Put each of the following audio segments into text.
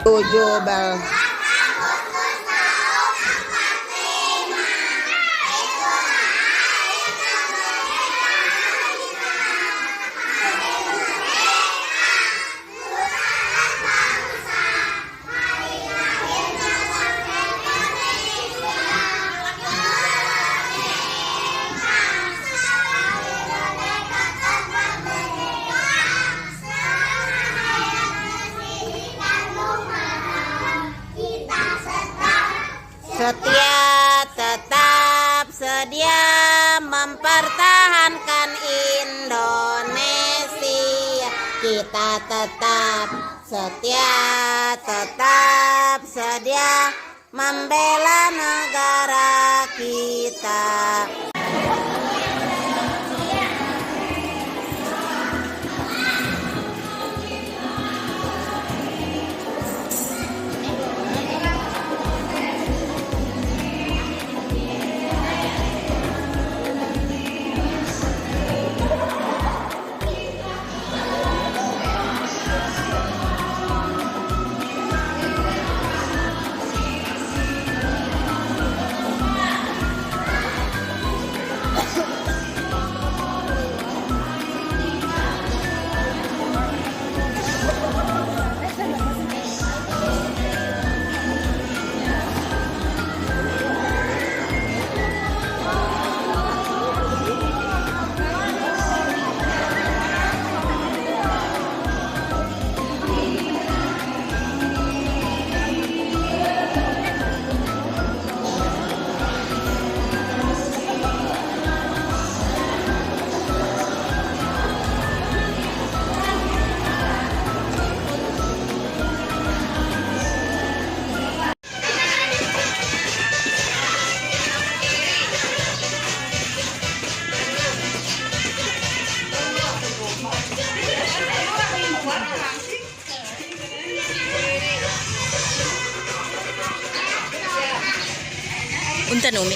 Tujuh bal. Setia tetap sedia mempertahankan Indonesia. Kita tetap setia, tetap sedia membela negara kita. Punten Umi.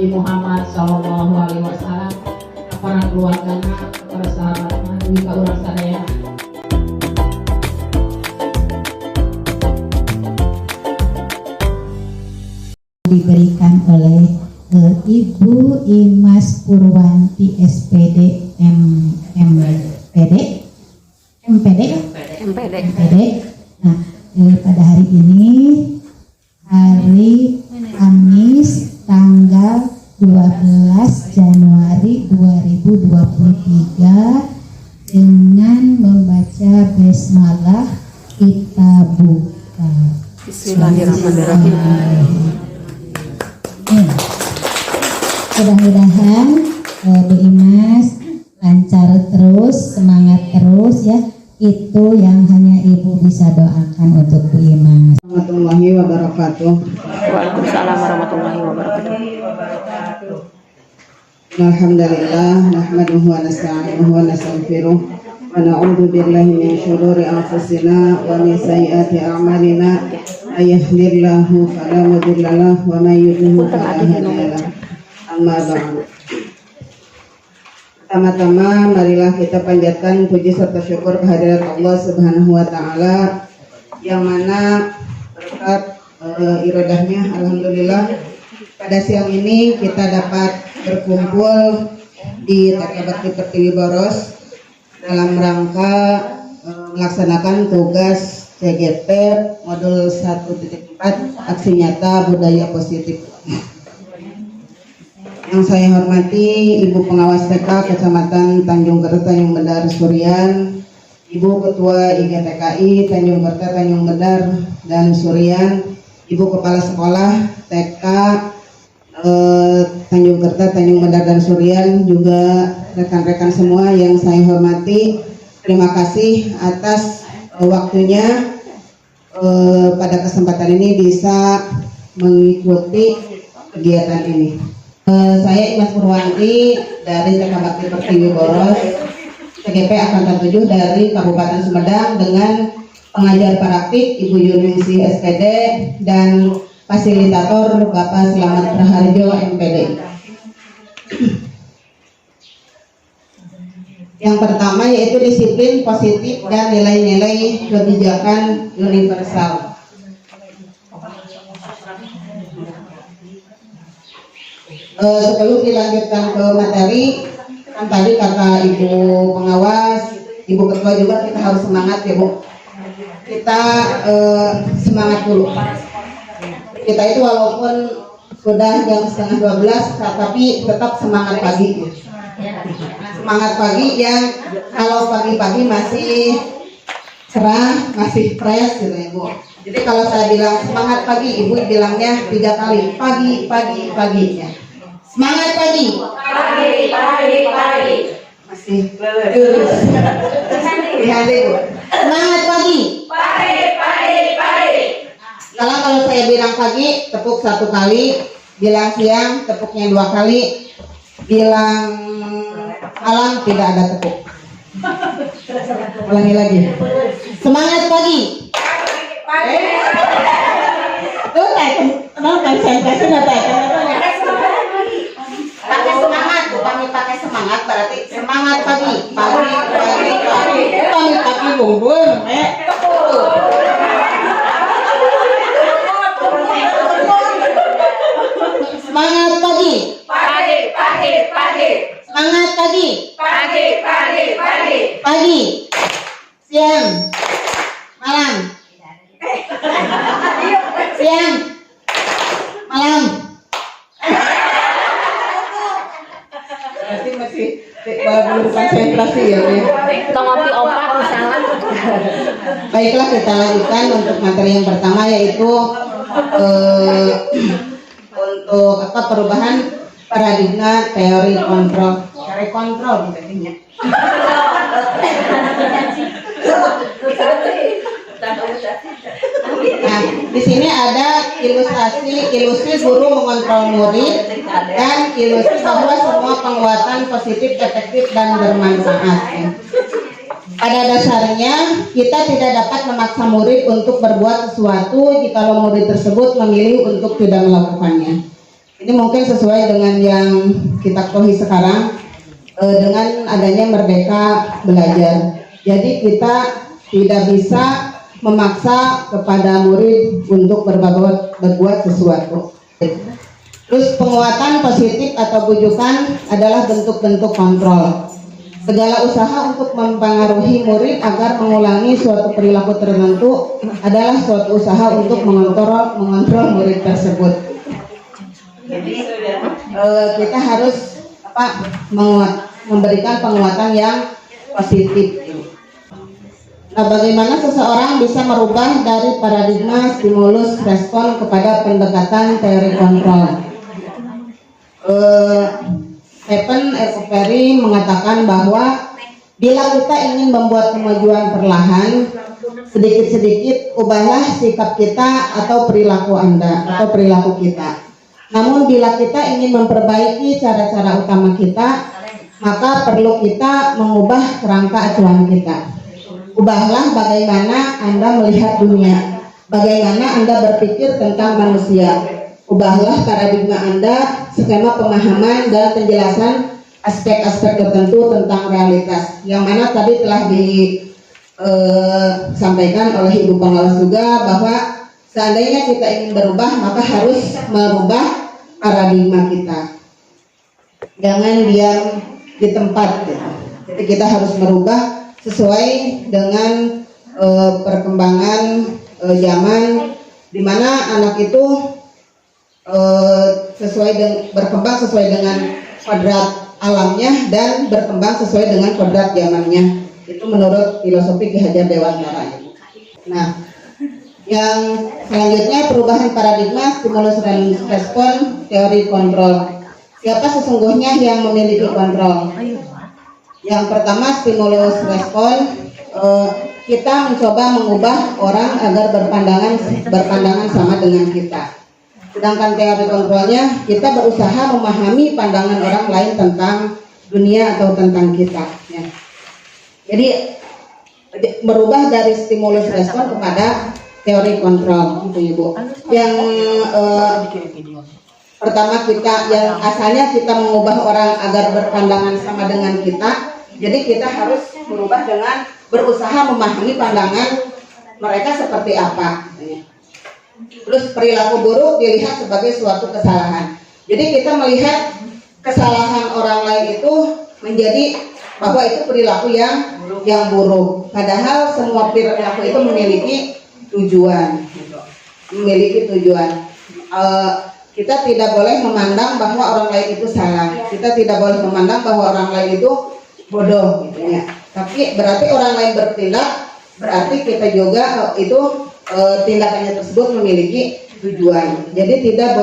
Nabi Muhammad Sallallahu Alaihi Wasallam, para keluarganya, para sahabatnya, juga orang sadaya. Diberikan oleh Ibu Imas Purwanti SPD MPD. Nah, pada hari ini hari Kamis tanggal 12 Januari 2023 dengan membaca basmalah kita buka. Bismillahirrahmanirrahim. Mudah-mudahan Bu Imas lancar terus, semangat terus ya. Itu yang hanya Ibu bisa doakan untuk Bu Imas. Warahmatullahi wabarakatuh. Waalaikumsalam warahmatullahi wabarakatuh. Alhamdulillah, nahmaduhu wa nasta'inuhu wa nastaghfiruh wa na'udzu billahi min syururi anfusina wa min sayyiati a'malina. May yahdihillahu fala mudilla lahu wa may yudlil fala hadiya lahu. Amma ba'du. Pertama-tama marilah kita panjatkan puji serta syukur kehadirat Allah Subhanahu wa taala yang mana berkat iradahnya alhamdulillah pada siang ini kita dapat berkumpul di TK Bakti Pertiwi Boros dalam rangka melaksanakan tugas CGP modul 1.4 aksi nyata budaya positif. Yang saya hormati Ibu Pengawas TK Kecamatan Tanjung Kerta Tanjung Bendar Surian, Ibu Ketua IGTKI Tanjung Kerta Tanjung Bendar dan Surian, Ibu Kepala Sekolah TK Tanjung Kerta Tanjung Bendar dan Surian, juga rekan-rekan semua yang saya hormati. Terima kasih atas waktunya pada kesempatan ini bisa mengikuti kegiatan ini. Saya Imas Purwanti dari TK Bakti Pertiwi Boros, CGP Angkatan 7 dari Kabupaten Sumedang dengan pengajar praktik Ibu Yunisi SPD dan fasilitator Bapak Selamat Raharjo MPD. Yang pertama yaitu disiplin positif dan nilai-nilai kebijakan universal. Sebelum dilanjutkan ke materi, kan tadi kata Ibu Pengawas, Ibu Ketua juga kita harus semangat ya Bu. Kita semangat dulu. Kita itu walaupun sudah jam 11:30, tapi tetap semangat pagi. Semangat pagi yang kalau pagi-pagi masih cerah, masih fresh gitu ya Bu. Jadi kalau saya bilang semangat pagi, Ibu bilangnya 3 kali, pagi-paginya. Semangat pagi. Pagi. Masih terus. Lihat Bu. Semangat pagi. Kalau saya bilang pagi, tepuk 1 kali, bilang siang, tepuknya 2 kali, bilang malam tidak ada tepuk. Ulangi lagi. Semangat pagi. Tuh, kenapa saya kasih nota? Pakai semangat, bukan pakai semangat, berarti semangat pagi. Pagi. Pagi bumbun, Semangat pagi. Semangat pagi. Pagi. Siang. Malam. Siang. Malam. Berarti masih belum konsentrasi ya. Ngopi opat misalnya. Baiklah, kita lanjutkan untuk materi yang pertama yaitu untuk perubahan paradigma teori kontrol. Teori kontrol intinya. Nah, di sini ada ilusi guru mengontrol murid dan ilusi bahwa semua penguatan positif, efektif dan bermanfaat. Pada dasarnya kita tidak dapat memaksa murid untuk berbuat sesuatu jika murid tersebut memilih untuk tidak melakukannya. Ini mungkin sesuai dengan yang kita ketahui sekarang dengan adanya Merdeka Belajar. Jadi kita tidak bisa memaksa kepada murid untuk berbuat sesuatu. Terus penguatan positif atau bujukan adalah bentuk-bentuk kontrol. Segala usaha untuk mempengaruhi murid agar mengulangi suatu perilaku tertentu adalah suatu usaha untuk mengontrol murid tersebut. Jadi kita harus memberikan penguatan yang positif. Nah, bagaimana seseorang bisa merubah dari paradigma stimulus respon kepada pendekatan teori kontrol? Stephen Covey mengatakan bahwa bila kita ingin membuat kemajuan perlahan, sedikit-sedikit ubahlah sikap kita atau perilaku Anda atau perilaku kita. Namun bila kita ingin memperbaiki cara-cara utama kita, maka perlu kita mengubah kerangka acuan kita. Ubahlah bagaimana Anda melihat dunia, bagaimana Anda berpikir tentang manusia. Ubahlah paradigma Anda, skema pemahaman dan penjelasan aspek-aspek tertentu tentang realitas. Yang mana tadi telah disampaikan oleh Ibu Pengawas juga bahwa seandainya kita ingin berubah, maka harus merubah paradigma kita. Jangan diam di tempat. Jadi kita harus merubah sesuai dengan perkembangan zaman, di mana anak itu berkembang sesuai dengan kodrat alamnya dan berkembang sesuai dengan kodrat zamannya. Itu menurut filosofi Ki Hajar Dewantara. Nah, yang selanjutnya perubahan paradigma stimulus dan respon teori kontrol. Siapa sesungguhnya yang memiliki kontrol? Yang pertama stimulus respon, kita mencoba mengubah orang agar berpandangan sama dengan kita. Sedangkan teori kontrolnya, kita berusaha memahami pandangan orang lain tentang dunia atau tentang kita. Ya. Jadi merubah dari stimulus respon kepada teori kontrol, gitu Ibu. Yang pertama yang asalnya kita mengubah orang agar berpandangan sama dengan kita, jadi kita harus merubah dengan berusaha memahami pandangan mereka seperti apa. Terus perilaku buruk dilihat sebagai suatu kesalahan. Jadi kita melihat kesalahan orang lain itu menjadi bahwa itu perilaku yang buruk. Padahal semua perilaku itu memiliki tujuan. Kita tidak boleh memandang bahwa orang lain itu salah. Kita tidak boleh memandang bahwa orang lain itu bodoh, gitu ya. Tapi berarti orang lain bertindak, berarti kita juga itu tindakannya tersebut memiliki tujuan. Jadi kita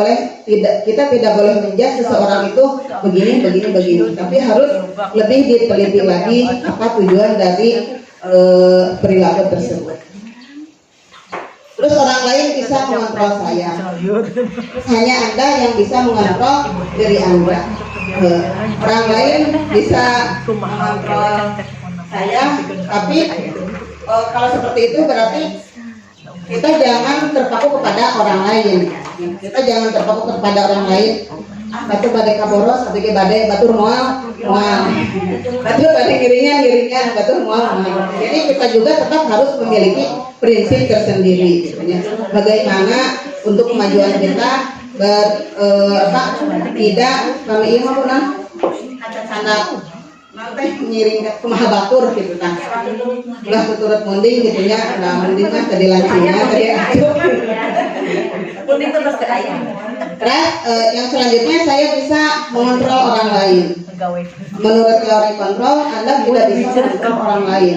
tidak boleh menjudge seseorang itu begini, tapi harus lebih diteliti lagi apa tujuan dari perilaku tersebut. Terus orang lain bisa mengontrol saya. Terus hanya Anda yang bisa mengontrol diri Anda. Orang lain bisa mengontrol saya, tapi kalau seperti itu berarti kita jangan terpaku kepada orang lain. Kita jangan terpaku kepada orang lain. Batu badai kaboros, batur mual. Batu badai giringan, batur mual. Jadi kita juga tetap harus memiliki prinsip tersendiri. Bagaimana untuk kemajuan kita tidak kami ingin mempunyai anak nanti menyiring kumaha batur gitu kan. Ulah tuturut munding gitu ya. Nah, munding mah tadi lancinya tadi munding terus kedaya. Terus yang selanjutnya saya bisa mengontrol orang lain. Menurut teori kontrol, Anda tidak bisa mengontrol orang lain.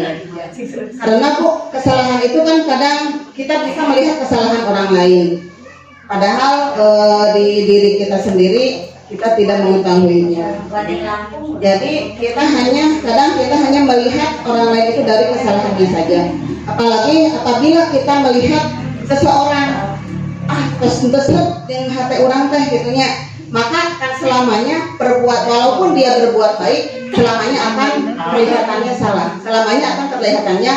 Karena kesalahan itu kan kadang kita bisa melihat kesalahan orang lain. Padahal di diri kita sendiri kita tidak mengetahuinya. Jadi kita hanya melihat orang lain itu dari kesalahannya saja. Apalagi apabila kita melihat seseorang kesel dengan hati orang teh gitunya, maka kan selamanya walaupun dia berbuat baik, selamanya akan kelihatannya salah, selamanya akan kelihatannya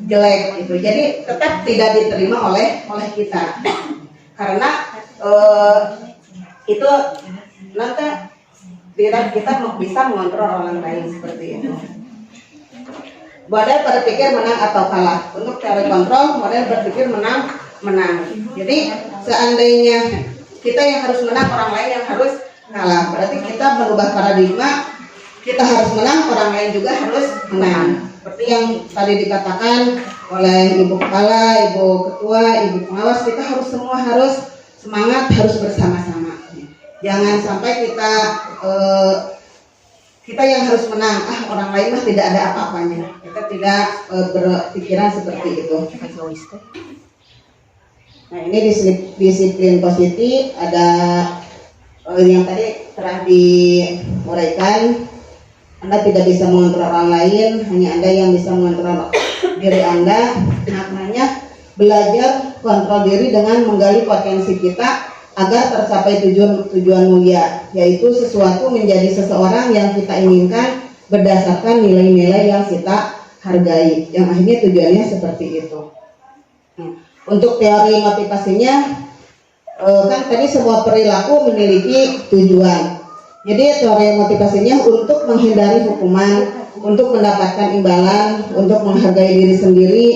jelek gitu. Jadi tetap tidak diterima oleh kita. Karena itu nanti kita bisa mengontrol orang lain seperti itu. Model berpikir menang atau kalah. Untuk teori kontrol, model berpikir menang. Jadi seandainya kita yang harus menang, orang lain yang harus kalah. Berarti kita merubah paradigma, kita harus menang, orang lain juga harus menang. Seperti yang tadi dikatakan oleh Ibu Kepala, Ibu Ketua, Ibu Pengawas, kita semua harus semangat, harus bersama-sama. Jangan sampai kita yang harus menang, orang lain mah tidak ada apa-apanya. Kita tidak berpikiran seperti itu. Nah, ini disiplin positif, ada yang tadi telah diuraikan. Anda tidak bisa mengontrol orang lain, hanya Anda yang bisa mengontrol diri Anda. Maknanya belajar kontrol diri dengan menggali potensi kita agar tercapai tujuan mulia, yaitu sesuatu menjadi seseorang yang kita inginkan berdasarkan nilai-nilai yang kita hargai, yang akhirnya tujuannya seperti itu. Untuk teori motivasinya, kan tadi semua perilaku memiliki tujuan. Jadi teori motivasinya untuk menghindari hukuman, untuk mendapatkan imbalan, untuk menghargai diri sendiri,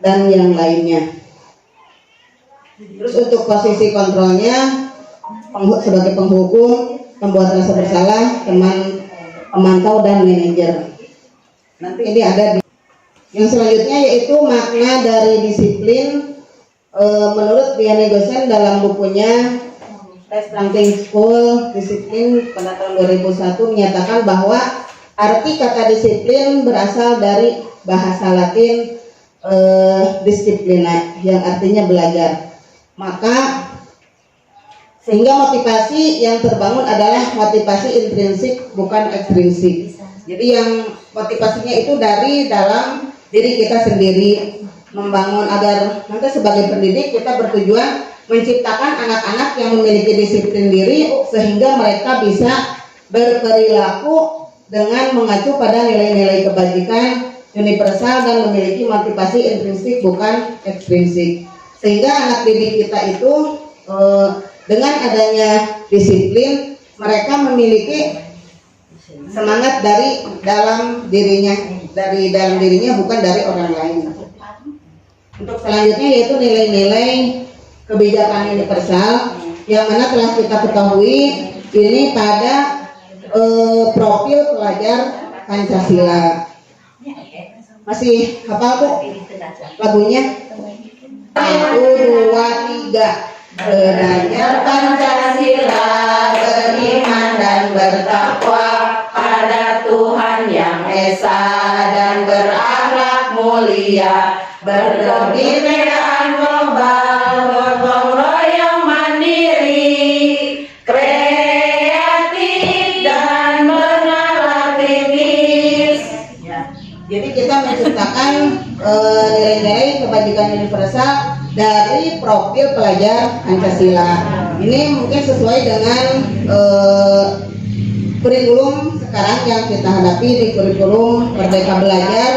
dan yang lainnya. Terus untuk posisi kontrolnya sebagai penghukum, pembuat rasa bersalah, teman pemantau dan manajer. Nanti ini ada yang selanjutnya yaitu makna dari disiplin. Menurut Diane Gosen dalam bukunya Planting School Disiplin pada tahun 2001 menyatakan bahwa arti kata disiplin berasal dari bahasa Latin disciplina yang artinya belajar. Maka sehingga motivasi yang terbangun adalah motivasi intrinsik bukan ekstrinsik. Jadi yang motivasinya itu dari dalam diri kita sendiri, membangun agar nanti sebagai pendidik kita bertujuan menciptakan anak-anak yang memiliki disiplin diri sehingga mereka bisa berperilaku dengan mengacu pada nilai-nilai kebajikan universal dan memiliki motivasi intrinsik bukan ekstrinsik. Sehingga anak didik kita itu dengan adanya disiplin, mereka memiliki semangat dari dalam dirinya bukan dari orang lain. Untuk selanjutnya yaitu nilai-nilai kebijakan universal yang mana telah kita ketahui ini pada profil pelajar Pancasila. Masih hafal tuh lagunya? 1, 2, 3. Belajar Pancasila, beriman dan bertakwa pada Tuhan Yang Esa dan berakhlak mulia, berkebinekaan global, gotong royong mandiri, kreatif dan bernalar kritis. Jadi kita menciptakan nilai-nilai kebajikan universal dari profil pelajar Pancasila. Ini mungkin sesuai dengan kurikulum sekarang yang kita hadapi di kurikulum Merdeka Belajar.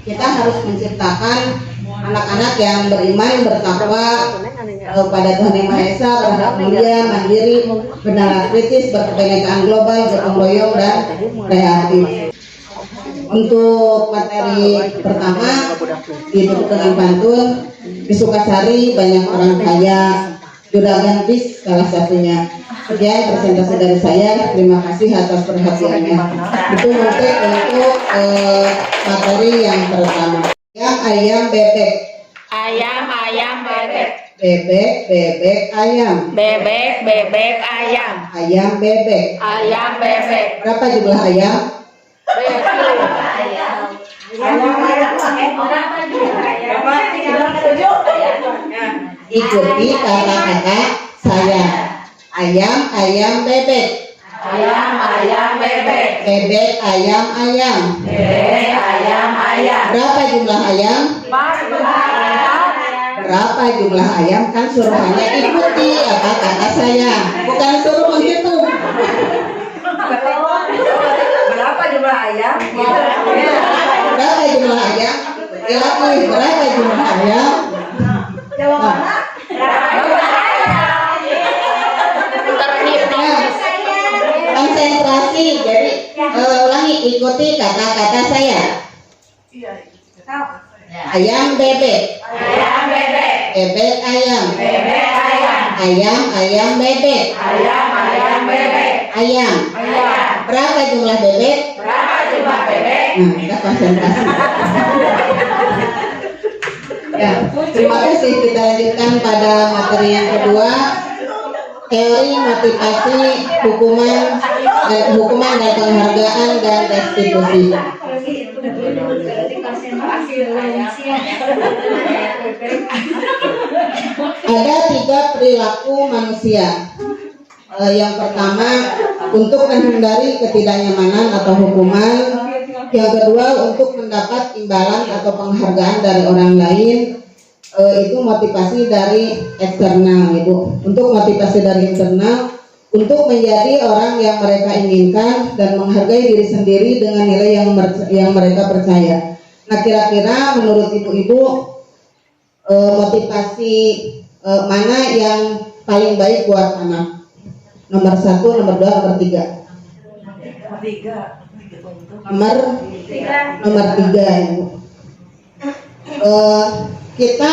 Kita harus menciptakan anak-anak yang beriman, bertakwa pada Tuhan Yang Maha Esa, berhak mulia, mandiri, bernalar kritis, berkebinekaan global, gotong royong dan kreatif. Untuk materi pertama ditutup dengan pantun. Di Sukasari banyak orang kaya, Juragan Bis salah satunya. Sekian presentasi dari saya. Terima kasih atas perhatiannya. Itu mungkin untuk materi yang pertama. Ayam bebek. Ayam bebek. Bebek ayam. Bebek ayam. Ayam bebek. Ayam bebek. Berapa jumlah ayam? Ikuti kata-kata saya. Ayam bebek. Ayam bebek. Bebek ayam. Bebek ayam. Berapa jumlah ayam? Berapa jumlah ayam? Kan suruhannya ikuti apa kata saya, bukan suruh menghitung. Berapa jumlah ayam? Berapa jumlah ayam? Berapa jumlah ayam? Jawabannya motivasi. Jadi ulangi, ikuti kata-kata saya. Ayam bebek, Ayam bebek. bebek ayam, Bebek ayam. ayam bebek, Ayam bebek. ayam. Ayam. Berapa jumlah bebek? Berapa jumlah bebek? Nah, kita konsentrasi. Ya, terima kasih. Kita lanjutkan pada materi yang kedua, teori motivasi hukuman dan penghargaan dan restitusi. Ada 3 perilaku manusia. Yang pertama, untuk menghindari ketidaknyamanan atau hukuman. Yang kedua, untuk mendapat imbalan atau penghargaan dari orang lain. Itu motivasi dari eksternal, Ibu. Untuk motivasi dari internal, untuk menjadi orang yang mereka inginkan dan menghargai diri sendiri dengan nilai yang mereka percaya. Nah, kira-kira menurut ibu-ibu motivasi mana yang paling baik buat anak? Nomor 1, nomor 2, nomor 3. Nomor 3, Ibu. Kita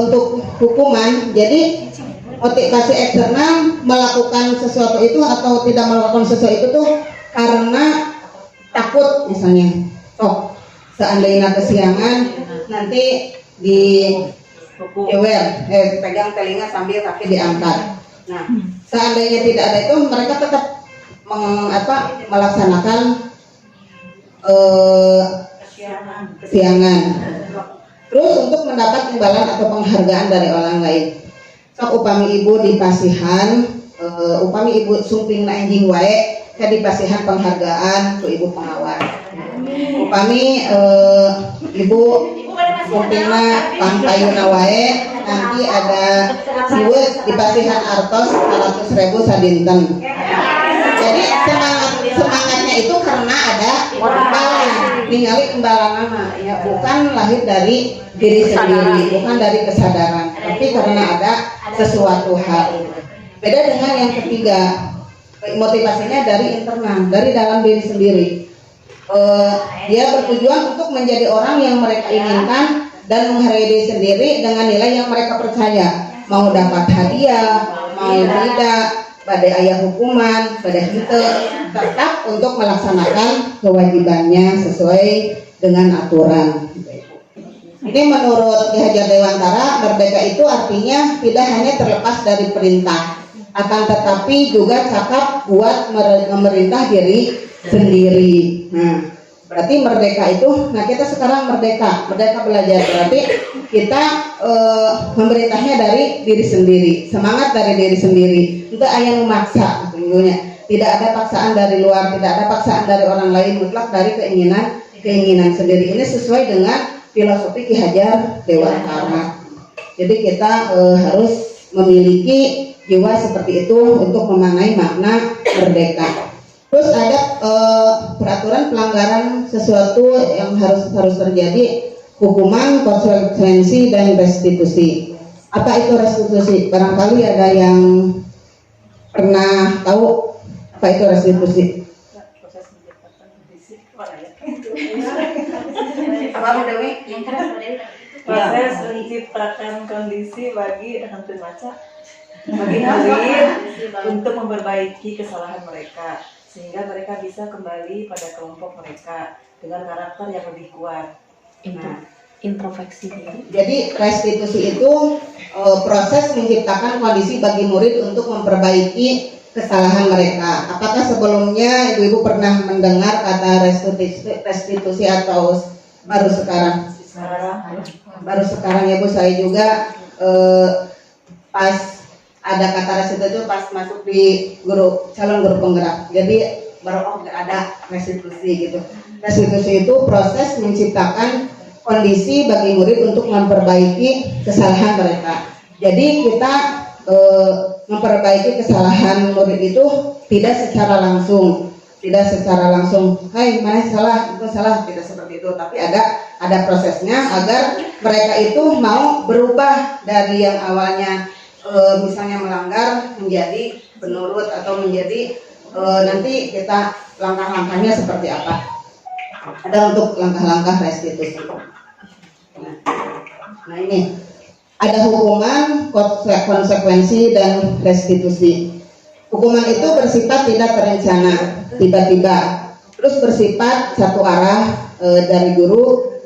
untuk hukuman, jadi motivasi eksternal melakukan sesuatu itu atau tidak melakukan sesuatu itu tuh karena takut, misalnya seandainya kesiangan nanti di pegang telinga sambil kaki diangkat. Nah, seandainya tidak ada itu, mereka tetap melaksanakan kesiangan. Terus untuk mendapat imbalan atau penghargaan dari orang lain. Sok upami ibu di pasihan, upami ibu sumping na enjing wae, jadi pasihan penghargaan ke ibu pengawas. Upami ibu sumpingna pangpayuna wae, nanti ada siwet di pasihan artos 100.000 sadinten. Jadi semangatnya itu karena ada imbalan, ningali imbalan nama, ya bukan lahir dari diri sendiri, bukan dari kesadaran, tapi karena ada sesuatu hal. Beda dengan yang ketiga, motivasinya dari internal, dari dalam diri sendiri. Dia bertujuan untuk menjadi orang yang mereka inginkan dan menghargai diri sendiri dengan nilai yang mereka percaya. Mau dapat hadiah, mau tidak, pada ayah hukuman, pada kita tetap untuk melaksanakan kewajibannya sesuai dengan aturan. Ini menurut Ki Hajar Dewantara, merdeka itu artinya tidak hanya terlepas dari perintah, akan tetapi juga cakap buat memerintah diri sendiri. Nah, berarti merdeka itu, nah kita sekarang merdeka belajar, berarti kita memerintahnya dari diri sendiri, semangat dari diri sendiri. Itu ayat memaksa, sesungguhnya tidak ada paksaan dari luar, tidak ada paksaan dari orang lain, mutlak dari keinginan sendiri. Ini sesuai dengan filosofi Ki Hajar Dewantara. Jadi kita harus memiliki jiwa seperti itu untuk memaknai makna merdeka. Terus ada peraturan pelanggaran sesuatu yang harus terjadi, hukuman, konsekuensi, dan restitusi. Apa itu restitusi? Barangkali ada yang pernah tahu apa itu restitusi? Apa Dewi? Proses menciptakan kondisi bagi hadir untuk memperbaiki kesalahan mereka sehingga mereka bisa kembali pada kelompok mereka dengan karakter yang lebih kuat. Introspeksi diri. Jadi restitusi itu proses menciptakan kondisi bagi murid untuk memperbaiki kesalahan mereka. Apakah sebelumnya ibu-ibu pernah mendengar kata restitusi atau baru sekarang? Baru sekarang ya Bu, saya juga pas ada kata restitusi pas masuk di calon guru penggerak. Jadi baru ada restitusi gitu. Restitusi itu proses menciptakan kondisi bagi murid untuk memperbaiki kesalahan mereka. Jadi kita memperbaiki kesalahan murid itu tidak secara langsung, hai mana salah, itu salah, tidak seperti itu, tapi ada prosesnya agar mereka itu mau berubah dari yang awalnya misalnya melanggar menjadi penurut atau menjadi nanti kita langkah-langkahnya seperti apa. Ada untuk langkah-langkah restitusi. Nah ini ada hukuman, konsekuensi, dan restitusi. Hukuman itu bersifat tidak terencana, tiba-tiba, terus bersifat satu arah dari guru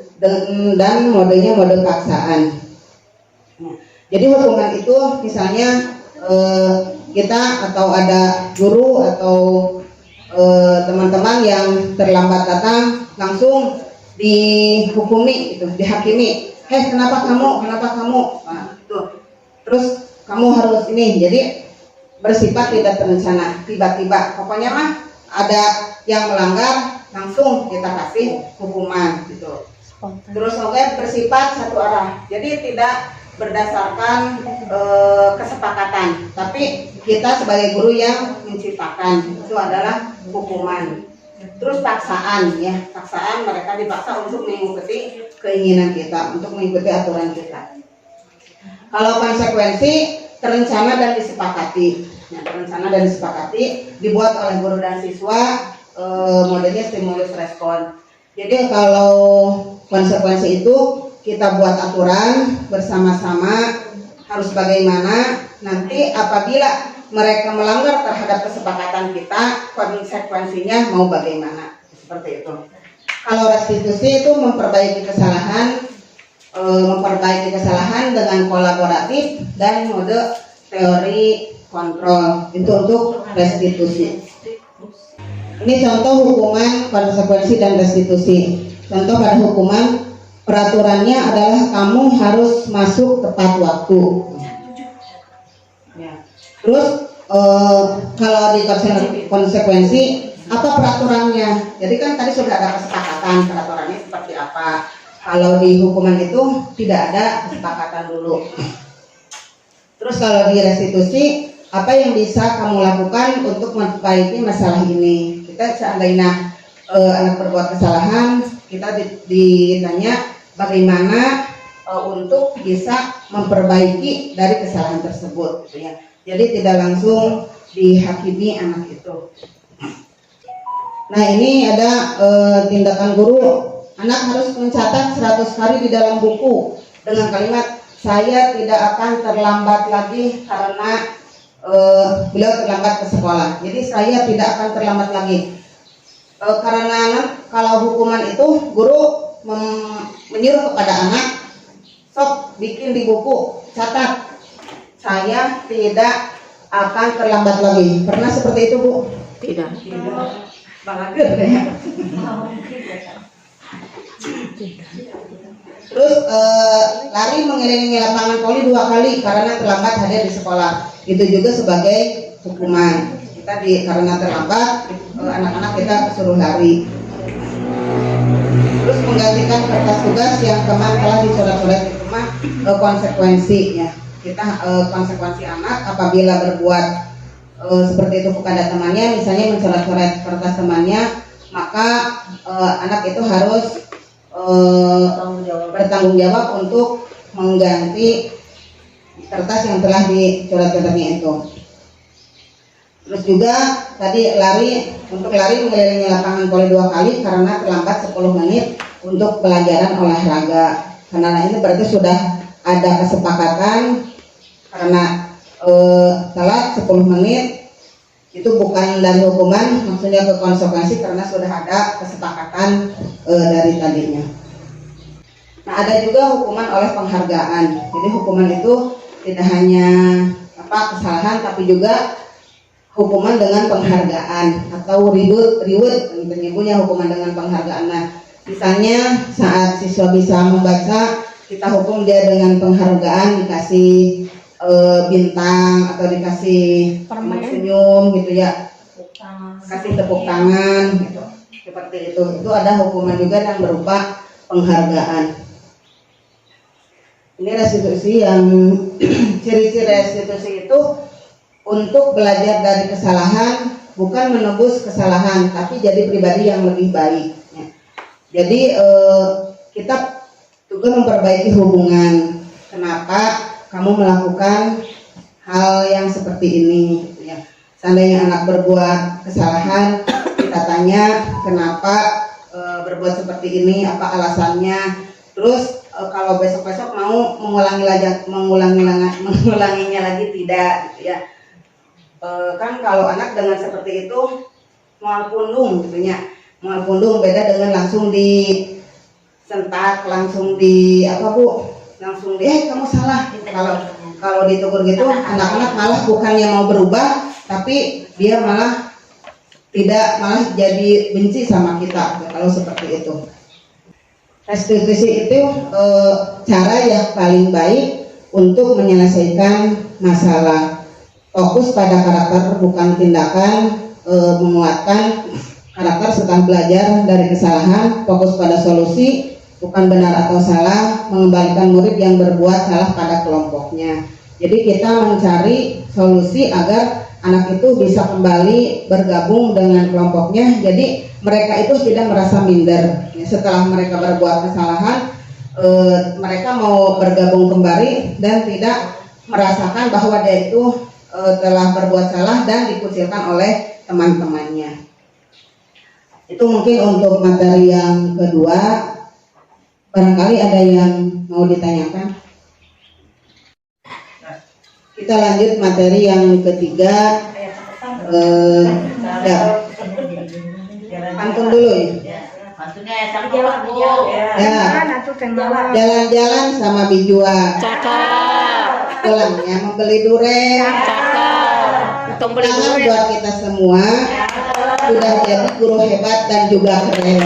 dan modenya mode paksaan. Jadi hukuman itu misalnya kita atau ada guru atau teman-teman yang terlambat datang langsung dihukumi, gitu, dihakimi. Kenapa kamu? Nah, itu. Terus kamu harus ini. Jadi bersifat tidak terencana, tiba-tiba. Pokoknya mah ada yang melanggar langsung kita kasih hukuman, gitu. Terus bersifat satu arah. Jadi tidak berdasarkan kesepakatan, tapi kita sebagai guru yang menciptakan, itu adalah hukuman. Terus paksaan, ya, paksaan, mereka dipaksa untuk mengikuti keinginan kita, untuk mengikuti aturan kita. Kalau konsekuensi, terencana dan disepakati. Nah, terencana dan disepakati dibuat oleh guru dan siswa, modelnya stimulus respon. Jadi kalau konsekuensi itu kita buat aturan bersama-sama harus bagaimana, nanti apabila mereka melanggar terhadap kesepakatan kita, konsekuensinya mau bagaimana, seperti itu. Kalau restitusi itu memperbaiki kesalahan dengan kolaboratif dan mode teori kontrol, itu untuk restitusi. Ini contoh hukuman, konsekuensi, dan restitusi. Contoh pada hukuman, peraturannya adalah kamu harus masuk tepat waktu. Ya. Terus kalau di konsekuensi, apa peraturannya? Jadi kan tadi sudah ada kesepakatan peraturannya seperti apa. Kalau di hukuman itu tidak ada kesepakatan dulu. Terus kalau di restitusi, apa yang bisa kamu lakukan untuk memperbaiki masalah ini? Kita seandainya anak berbuat kesalahan, kita ditanya bagaimana untuk bisa memperbaiki dari kesalahan tersebut, gitu ya. Jadi tidak langsung dihakimi anak itu. Nah ini ada tindakan guru, anak harus mencatat 100 kali di dalam buku dengan kalimat saya tidak akan terlambat lagi karena beliau terlambat ke sekolah. Jadi saya tidak akan terlambat lagi. Karena kalau hukuman itu guru menyuruh kepada anak, sok bikin di buku, catat saya tidak akan terlambat lagi. Pernah seperti itu, Bu? Tidak. Bang Agil ya. Terus lari mengelilingi lapangan voli 2 kali karena terlambat hadir di sekolah. Itu juga sebagai hukuman. Kita karena terlambat, anak-anak kita suruh lari. Terus menggantikan kertas tugas yang kemarin telah dicoret-coret itu mah konsekuensi, ya. Kita konsekuensi anak apabila berbuat seperti itu kepada temannya, misalnya mencoret-coret kertas temannya, maka anak itu harus bertanggung jawab untuk mengganti kertas yang telah dicoret-coretnya itu. Terus juga tadi untuk lari mengelilingi lapangan voli 2 kali karena terlambat 10 menit untuk pelajaran olahraga. Karena ini berarti sudah ada kesepakatan, karena telat 10 menit itu bukan dari hukuman, maksudnya ke konsekuensi karena sudah ada kesepakatan dari tadinya. Nah ada juga hukuman oleh penghargaan. Jadi hukuman itu tidak hanya kesalahan, tapi juga hukuman dengan penghargaan atau reward penyebutnya hukuman dengan penghargaan. Nah, misalnya saat siswa bisa membaca, kita hukum dia dengan penghargaan, dikasih bintang atau dikasih senyum gitu ya, kasih tepuk tangan gitu, seperti itu. Itu ada hukuman juga yang berupa penghargaan. Ini restitusi yang ciri-ciri restitusi itu untuk belajar dari kesalahan, bukan menebus kesalahan, tapi jadi pribadi yang lebih baik. Ya. Jadi kita juga memperbaiki hubungan. Kenapa kamu melakukan hal yang seperti ini? Gitu ya. seandainya anak berbuat kesalahan, kita tanya kenapa berbuat seperti ini, apa alasannya. Terus kalau besok-besok mau mengulanginya lagi tidak, gitu ya. Kan kalau anak dengan seperti itu mual pundung, gitu ya. Mual pundung beda dengan langsung disentak, langsung langsung kamu salah. Gitu. Kalau ditegur gitu, anak-anak malah bukannya mau berubah, tapi dia malah jadi benci sama kita kalau seperti itu. Restitusi itu cara yang paling baik untuk menyelesaikan masalah. Fokus pada karakter bukan tindakan, menguatkan karakter setelah belajar dari kesalahan, fokus pada solusi bukan benar atau salah, mengembalikan murid yang berbuat salah pada kelompoknya. Jadi kita mencari solusi agar anak itu bisa kembali bergabung dengan kelompoknya. Jadi mereka itu tidak merasa minder. Setelah mereka berbuat kesalahan, mereka mau bergabung kembali dan tidak merasakan bahwa dia itu telah berbuat salah dan dikucilkan oleh teman-temannya. Itu mungkin untuk materi yang kedua. Barangkali ada yang mau ditanyakan. Kita lanjut materi yang ketiga. Pantun dulu ya. Pantunnya Jalan-jalan sama bijua. Cakep. Pulangnya membeli durian. Cakep. Untung beli Tangan duit. buat kita semua. Sudah jadi guru hebat dan juga keren.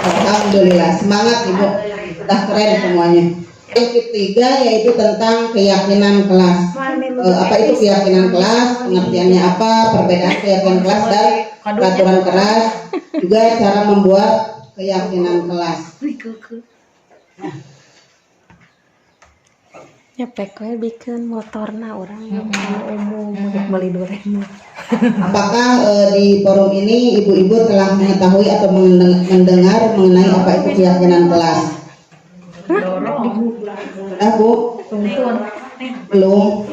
Alhamdulillah, semangat Ibu. Sudah keren semuanya. Yang ketiga yaitu tentang keyakinan kelas. Apa itu keyakinan kelas? Pengertiannya apa? Perbedaan keyakinan kelas dan peraturan kelas. Juga cara membuat keyakinan kelas. Nyepek we bikin motorna orang umum beli duren. Apakah di forum ini ibu-ibu telah mengetahui atau mendengar mengenai apa itu keyakinan kelas? Sudah Bu? Belum?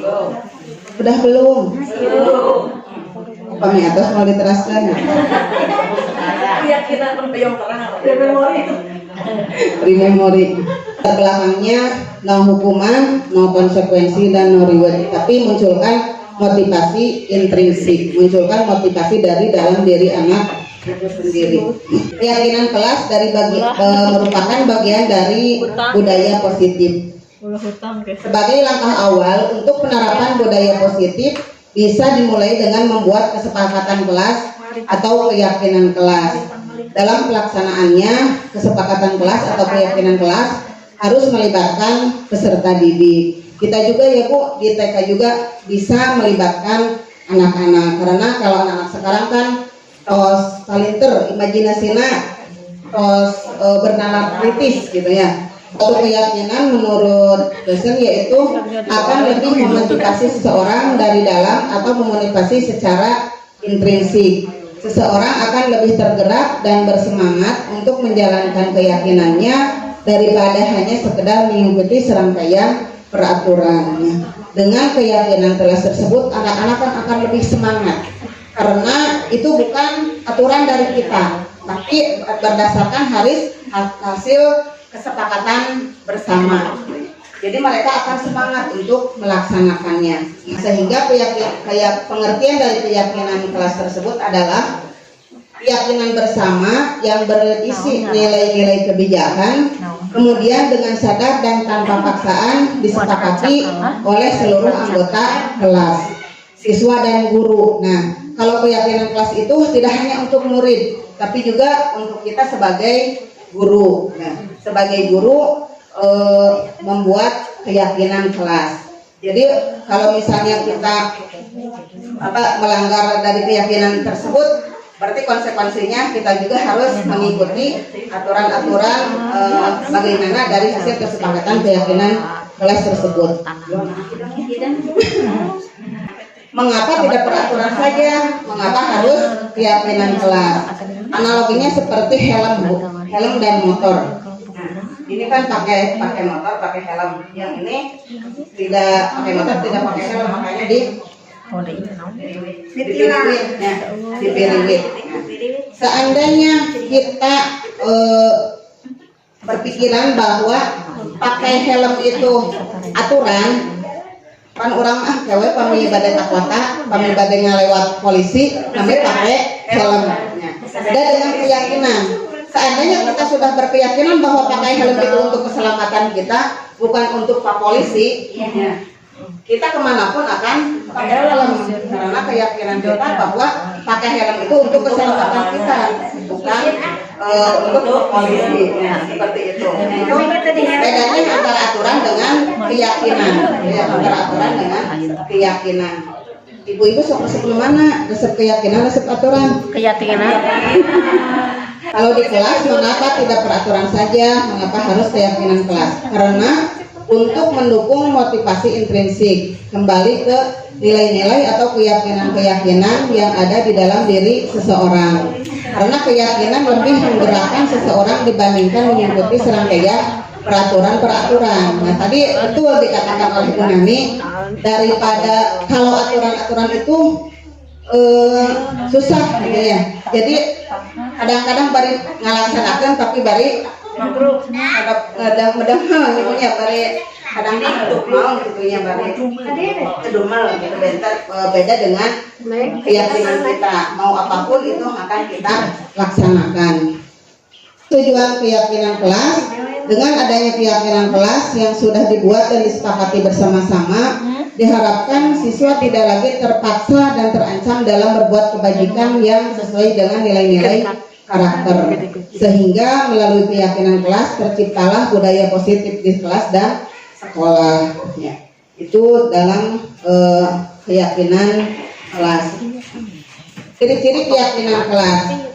Sudah belum? Kami atas mau diteraskan. Keyakinan yang terang. Memori. Belakangnya no hukuman, no konsekuensi dan no reward. Tapi munculkan motivasi intrinsik, munculkan motivasi dari dalam diri anak itu sendiri. Keyakinan kelas merupakan bagian dari budaya positif. Sebagai langkah awal untuk penerapan budaya positif bisa dimulai dengan membuat kesepakatan kelas atau keyakinan kelas. Dalam pelaksanaannya, kesepakatan kelas atau keyakinan kelas harus melibatkan peserta didik. Kita juga ya Bu, di TK juga bisa melibatkan anak-anak. Karena kalau anak-anak sekarang kan tos palinter, imajinasinya tos bernalar kritis gitu ya. Atau keyakinan menurut dosen yaitu akan lebih memotivasi seseorang dari dalam atau memotivasi secara intrinsik. Seseorang akan lebih tergerak dan bersemangat untuk menjalankan keyakinannya daripada hanya sekedar mengikuti serangkaian peraturan. Dengan keyakinan kelas tersebut, anak-anak akan lebih semangat karena itu bukan aturan dari kita, tapi berdasarkan hasil kesepakatan bersama. Jadi mereka akan semangat untuk melaksanakannya. Sehingga pengertian dari keyakinan kelas tersebut adalah keyakinan bersama yang berisi nilai-nilai kebijakan, kemudian dengan sadar dan tanpa paksaan disepakati oleh seluruh anggota kelas, siswa dan guru. Nah, kalau keyakinan kelas itu tidak hanya untuk murid, tapi juga untuk kita sebagai guru. Nah, sebagai guru membuat keyakinan kelas. Jadi kalau misalnya kita melanggar dari keyakinan tersebut, berarti konsekuensinya kita juga harus mengikuti aturan-aturan bagaimana dari hasil kesepakatan keyakinan kelas tersebut. Mengapa tidak peraturan saja? Mengapa harus keyakinan kelas? Analoginya seperti helm dan motor. Ini kan pakai motor, pakai helm. Yang ini tidak pakai motor, tidak pakai helm, makanya Dipiriwit, ya, dipiriwit. Seandainya kita berpikiran bahwa pakai helm itu aturan, kan orang cewek pamili bade tak kota, pamili bade ngalewat polisi, namanya pakai helm. Beda dengan keyakinan. Seandainya kita sudah berkeyakinan bahwa pakai helm itu untuk keselamatan kita, bukan untuk pak polisi, kita kemanapun akan pakai helm karena keyakinan kita bahwa pakai helm itu untuk keselamatan kita, bukan untuk polisi. Seperti itu. Itu bedanya antara aturan dengan keyakinan. Antara aturan dengan keyakinan. Ibu-ibu sok sebelum mana? Resep keyakinan, resep aturan? Keyakinan. Kalau di kelas, mengapa tidak peraturan saja? Mengapa harus keyakinan kelas? Karena untuk mendukung motivasi intrinsik, kembali ke nilai-nilai atau keyakinan-keyakinan yang ada di dalam diri seseorang. Karena keyakinan lebih menggerakkan seseorang dibandingkan mengikuti serangkaian peraturan-peraturan. Nah, tadi betul dikatakan oleh Bu Nani, daripada kalau aturan-aturan itu susah gitu ya. Jadi kadang-kadang bari ngalaksanakan tapi bari ada punya bari kadang untuk mau gitunya bari kedumel gitu. Beda dengan keyakinan kita, mau apapun itu akan kita laksanakan. Tujuan keyakinan kelas, dengan adanya keyakinan kelas yang sudah dibuat dan disepakati bersama-sama, diharapkan siswa tidak lagi terpaksa dan terancam dalam berbuat kebajikan yang sesuai dengan nilai-nilai karakter. Sehingga melalui keyakinan kelas terciptalah budaya positif di kelas dan sekolah. Ya. Itu dalam keyakinan kelas. Ciri-ciri keyakinan kelas.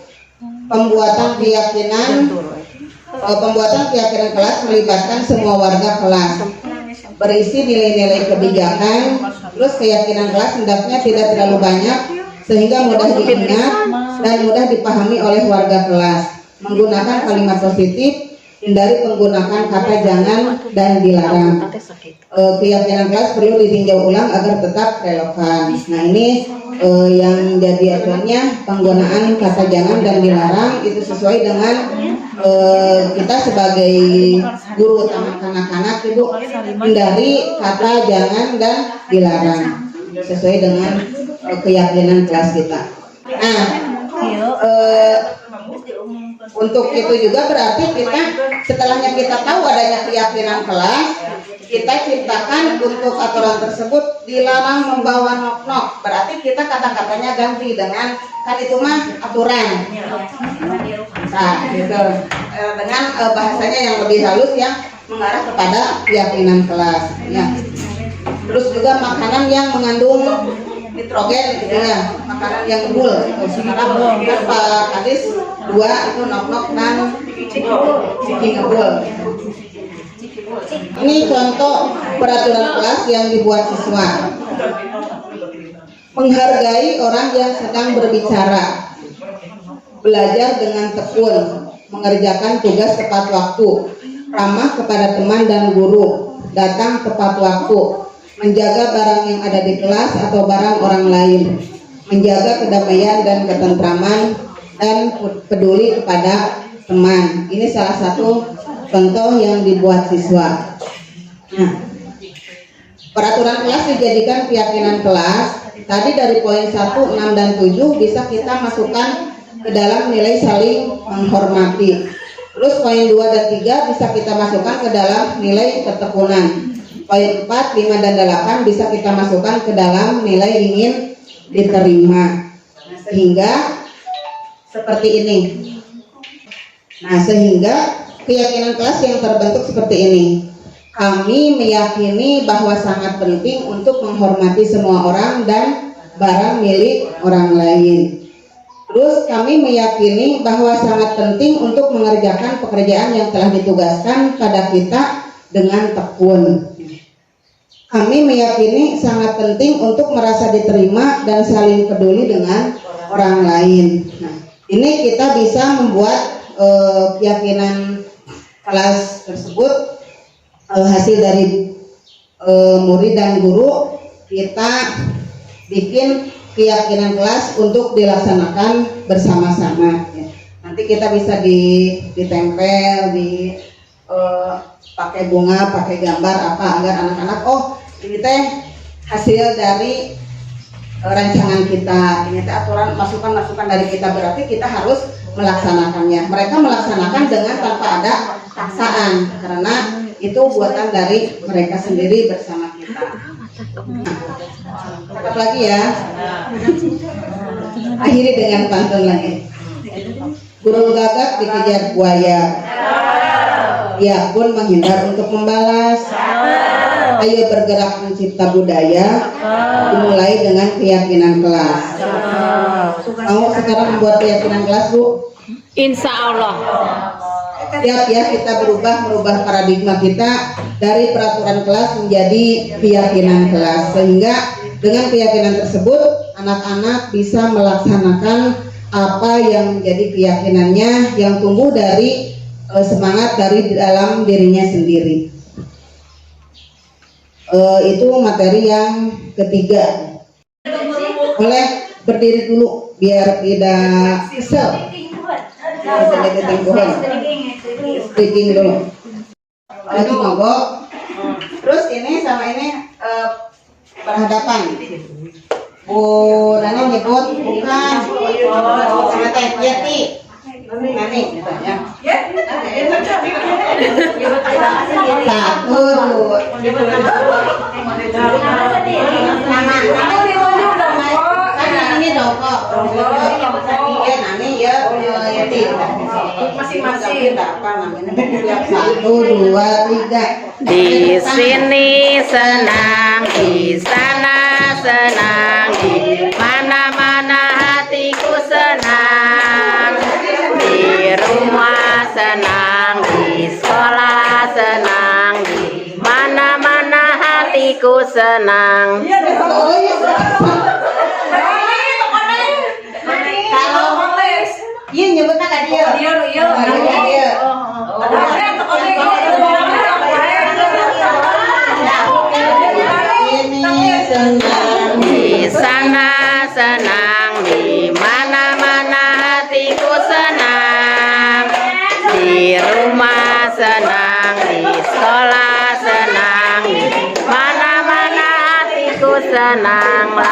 Pembuatan keyakinan kelas melibatkan semua warga kelas, berisi nilai-nilai kebijakan. Terus keyakinan kelas hendaknya tidak terlalu banyak sehingga mudah diingat dan mudah dipahami oleh warga kelas. Menggunakan kalimat positif, hindari penggunaan kata jangan dan dilarang. Keyakinan kelas perlu ditinjau ulang agar tetap relevan. Nah, ini yang jadi acuannya, penggunaan kata jangan dan dilarang itu sesuai dengan kita sebagai guru utama anak-anak itu hindari kata jangan dan dilarang sesuai dengan keyakinan kelas kita. Nah, untuk itu juga berarti kita setelahnya kita tahu adanya keyakinan kelas, kita ciptakan untuk aturan tersebut dilarang membawa nok-nok. Berarti kita kata-katanya ganti dengan kan itu mah aturan. Nah, gitu. Dengan bahasanya yang lebih halus yang mengarah kepada keyakinan kelas. Ya. Terus juga makanan yang mengandung nitrogen gitu ya, makanan yang ngebul. Sekarang kan Pak Kadis 2 itu nok-nok dan ciki ngebul. Ini contoh peraturan kelas yang dibuat siswa. Menghargai orang yang sedang berbicara, belajar dengan tekun, mengerjakan tugas tepat waktu, ramah kepada teman dan guru, datang tepat waktu, menjaga barang yang ada di kelas atau barang orang lain, menjaga kedamaian dan ketentraman, dan peduli kepada teman. Ini salah satu contoh yang dibuat siswa. Nah, peraturan kelas dijadikan keyakinan kelas. Tadi dari poin 1, 6, dan 7 bisa kita masukkan ke dalam nilai saling menghormati. Terus poin 2 dan 3 bisa kita masukkan ke dalam nilai ketekunan. Poin 4, 5, dan 8 bisa kita masukkan ke dalam nilai ingin diterima. Nah, sehingga seperti ini. Nah, sehingga keyakinan kelas yang terbentuk seperti ini. Kami meyakini bahwa sangat penting untuk menghormati semua orang dan barang milik orang lain. Terus kami meyakini bahwa sangat penting untuk mengerjakan pekerjaan yang telah ditugaskan pada kita dengan tekun. Kami meyakini sangat penting untuk merasa diterima dan saling peduli dengan orang lain. Nah, ini kita bisa membuat keyakinan kelas tersebut hasil dari murid dan guru. Kita bikin keyakinan kelas untuk dilaksanakan bersama-sama. Ya. Nanti kita bisa ditempel, pakai bunga, pakai gambar apa agar anak-anak ini teh hasil dari rancangan kita, ini teh aturan masukan-masukan dari kita, berarti kita harus melaksanakannya. Mereka melaksanakan dengan tanpa ada paksaan karena itu buatan dari mereka sendiri bersama kita. Cakap lagi ya. Akhiri dengan pantun lagi. Burung gagak dikejar buaya, ia pun menghindar untuk membalas. Ayo bergerak mencipta budaya, dimulai dengan keyakinan kelas. Mau sekarang membuat keyakinan kelas, Bu? Insya Allah. Siap ya, kita merubah paradigma kita dari peraturan kelas menjadi keyakinan kelas, sehingga dengan keyakinan tersebut anak-anak bisa melaksanakan apa yang menjadi keyakinannya yang tumbuh dari semangat dari dalam dirinya sendiri. Itu materi yang ketiga. Boleh berdiri dulu biar tidak kesel. Speaking dulu. Lagi mogok. Terus ini sama ini berhadapan. Bu Nani nyebut bukan sama Teh Yeti. Nani gitu ya. Satu, dua. Nama ini Dongkok. Nani ya Yeti. Masing-masing apa namanya? Satu, dua, tiga. Di sini senang, di sana senang, di mana-mana hatiku senang. Di rumah senang, di sekolah senang, di mana-mana hatiku senang. Kalau iya nyebutnya nggak dia? Iya. Ini senang, Di sana senang, di mana-mana hatiku senang. Di rumah senang, di sekolah senang, di mana-mana hatiku senang. La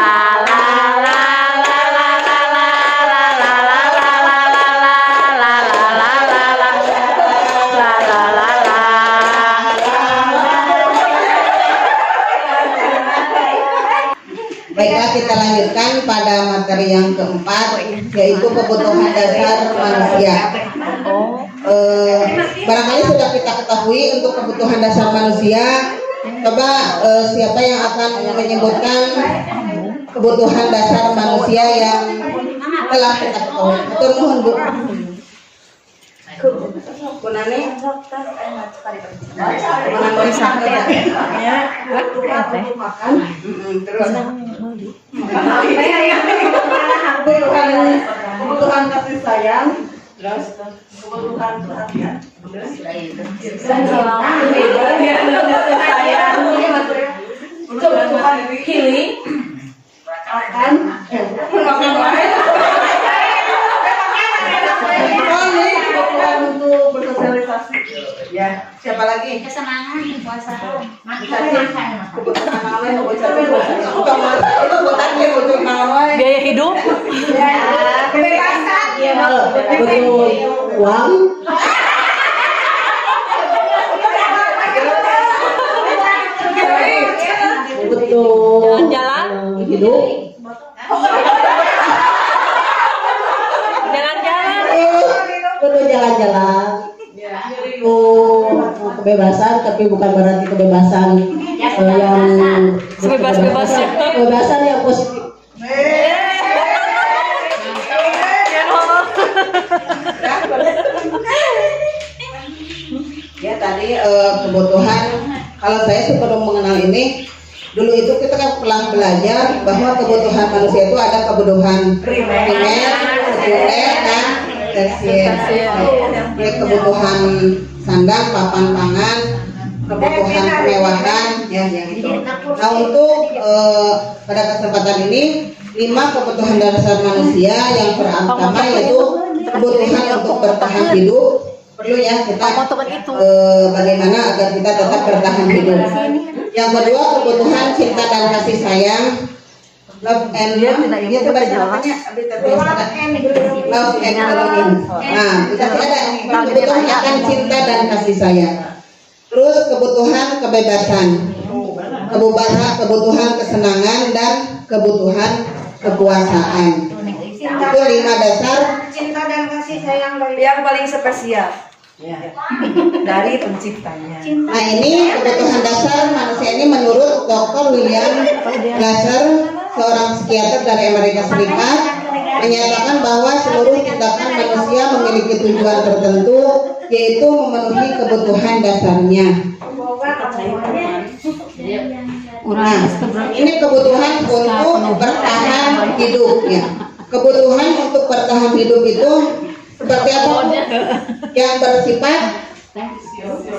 la la la la la la la la la la la la la la la la. Baiklah, kita lanjutkan pada materi yang keempat, yaitu kebutuhan dasar manusia. Barangkali sudah kita ketahui untuk kebutuhan dasar manusia. Coba siapa yang akan menyebutkan kebutuhan dasar manusia yang telah kita ketahui? Atur nuhun, Bu. Bu Nani. Terus kebutuhan kasih sayang, terus kebutuhan perhatian, kebutuhan healing, makan kebutuhan untuk bersosialisasi. Ya, siapa lagi? Kesenangan puasa. Kebutuhan awet, kebutuhan Biaya hidup. kebebasan. Betul. Uang. Betul. Jalan-jalan. Hidup. Jalan-jalan. Betul, jalan-jalan. Kebebasan, tapi bukan berarti kebebasan yang Sebebas-bebasnya. kebebasan yang positif. Ya tadi kebutuhan, kalau saya sebelum mengenal ini, dulu itu kita kan pernah belajar bahwa kebutuhan manusia itu ada kebutuhan primer, sekunder, dan tersier. Ya, kebutuhan sandang, papan pangan, kebutuhan kemewahan, ya ya yang itu. Nah untuk pada kesempatan ini 5 kebutuhan dasar manusia yang pertama yaitu kebutuhan untuk bertahan hidup. Perlu ya kita bagaimana agar kita tetap bertahan hidup. Yang kedua kebutuhan cinta dan kasih sayang. Love and love and belonging. Nah, kita ada kebutuhan akan cinta dan kasih sayang. Terus kebutuhan kebebasan, kebutuhan kesenangan dan kebutuhan kekuasaan. Itu 5 dasar Cinta dan kasih sayang dari Yang paling spesial dari penciptanya. Nah ini kebutuhan dasar manusia ini menurut Dr. William Glasser, seorang psikiater dari Amerika Serikat, menyatakan bahwa seluruh tindakan manusia memiliki tujuan tertentu, yaitu memenuhi kebutuhan dasarnya. Nah, ini kebutuhan untuk bertahan hidup ya. Kebutuhan untuk bertahan hidup itu seperti apa? Yang bersifat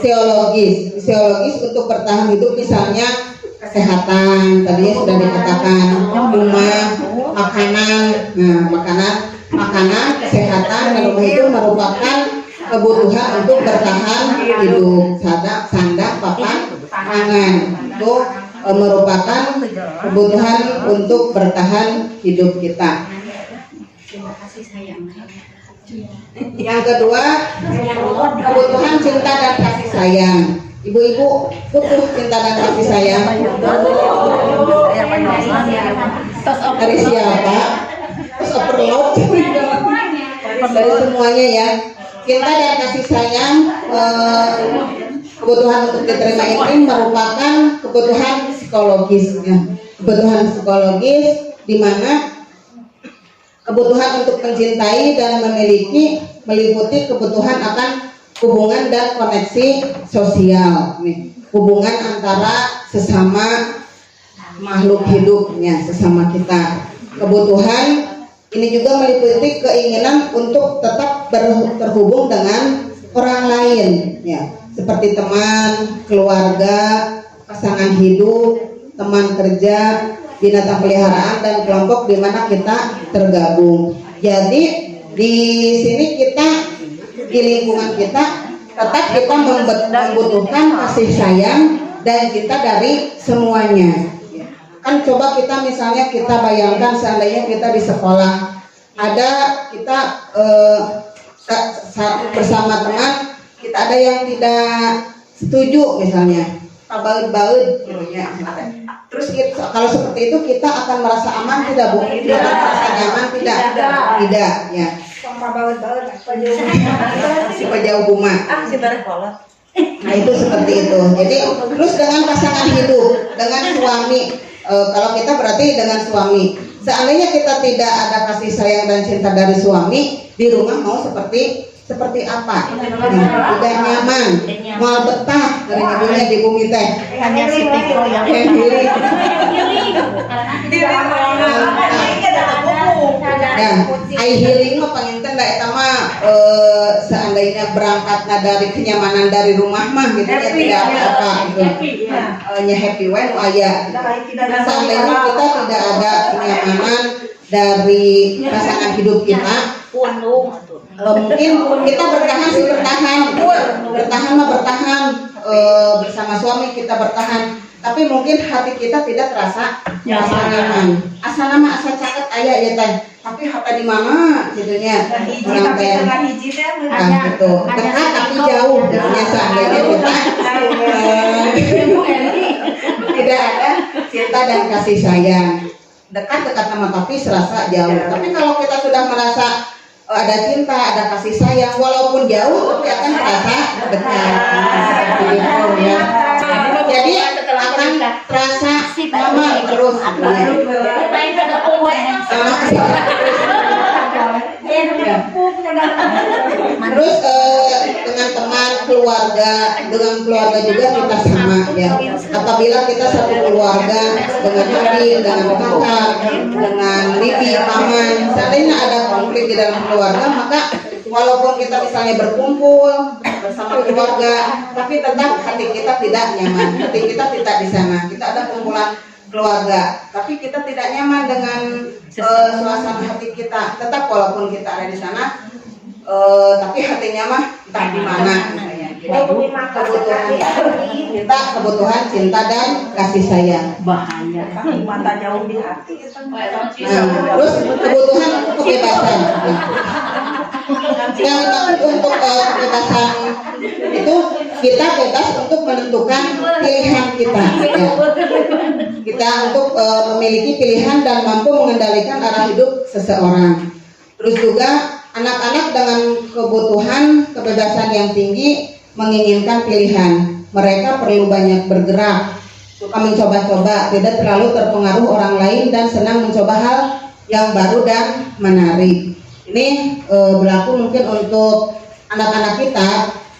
fisiologis untuk bertahan hidup, misalnya kesehatan, tadi sudah dikatakan, rumah, makanan, makanan, kesehatan, dan rumah itu merupakan kebutuhan untuk bertahan hidup. Sandang, papan, pangan itu merupakan kebutuhan untuk bertahan hidup kita. Yang kedua, kebutuhan cinta dan kasih sayang. Ibu-ibu butuh cinta dan kasih sayang dari siapa? Terus overload dari semuanya ya. Cinta dan kasih sayang, kebutuhan untuk diterima ini merupakan kebutuhan psikologis ya. Kebutuhan psikologis di mana kebutuhan untuk mencintai dan memiliki meliputi kebutuhan akan hubungan dan koneksi sosial, hubungan antara sesama makhluk hidupnya, sesama kita. Kebutuhan ini juga meliputi keinginan untuk tetap terhubung dengan orang lain, ya, seperti teman, keluarga, pasangan hidup, teman kerja, binatang peliharaan, dan kelompok di mana kita tergabung. Jadi di sini kita di lingkungan kita tetap kita membutuhkan kasih sayang dan cinta dari semuanya. Kan coba kita misalnya kita bayangkan seandainya kita di sekolah ada kita bersama teman, kita ada yang tidak setuju misalnya, baut-baut ya. Terus kalau seperti itu kita akan merasa aman tidak Bu? Kita akan merasa nyaman tidak? Tidak ya. Si pejauh rumah. Nah itu seperti itu. Jadi terus dengan pasangan hidup, dengan suami, kalau kita berarti dengan suami. Seandainya kita tidak ada kasih sayang dan cinta dari suami, di rumah mau seperti apa? Tidak nyaman, mau betah dari ibunya di bumi teh. hanya si Tiko yang ai healing mah panginten da eta mah seandainya berangkatna dari kenyamanan dari rumah mah gitu ya, tidak apa-apa gitu. Nya happy wae nu aya. Seandainya kita tidak ada kenyamanan dari pasangan hidup kita, mungkin kita bertahan bersama suami kita bertahan, tapi mungkin hati kita tidak terasa nyaman. Asa nama asa caket aya ya teh, tapi hati di mana gitunya orang teh. Nah gitu, dekat tapi jauh gitunya seandainya kita tidak ada cinta dan kasih sayang. Dekat sama tapi serasa jauh. Tapi kalau kita sudah merasa ada cinta, ada kasih sayang, walaupun jauh tapi akan terasa dekat. Seperti itu ya. Jadi akan terasa lama terus. Terus dengan teman, keluarga, dengan keluarga juga kita sama ya. Apabila kita satu keluarga dengan adik, dengan kakak, dengan bibi, paman, seandainya ada konflik di dalam keluarga, maka walaupun kita misalnya berkumpul bersama keluarga, tapi tetap hati kita tidak nyaman, hati kita tidak di sana. Kita ada kumpulan keluarga, tapi kita tidak nyaman dengan suasana hati kita. Tetap walaupun kita ada di sana, tapi hatinya mah entah di mana. Jadi kita kebutuhan cinta dan kasih sayang. Bahaya. Mata jauh di hati. Terus kebutuhan kebebasan. Yang untuk kebebasan itu kita bebas untuk menentukan pilihan kita. Ya. Kita untuk memiliki pilihan dan mampu mengendalikan arah hidup seseorang. Terus juga anak-anak dengan kebutuhan kebebasan yang tinggi menginginkan pilihan. Mereka perlu banyak bergerak, suka mencoba-coba, tidak terlalu terpengaruh orang lain dan senang mencoba hal yang baru dan menarik. Ini berlaku mungkin untuk anak-anak kita,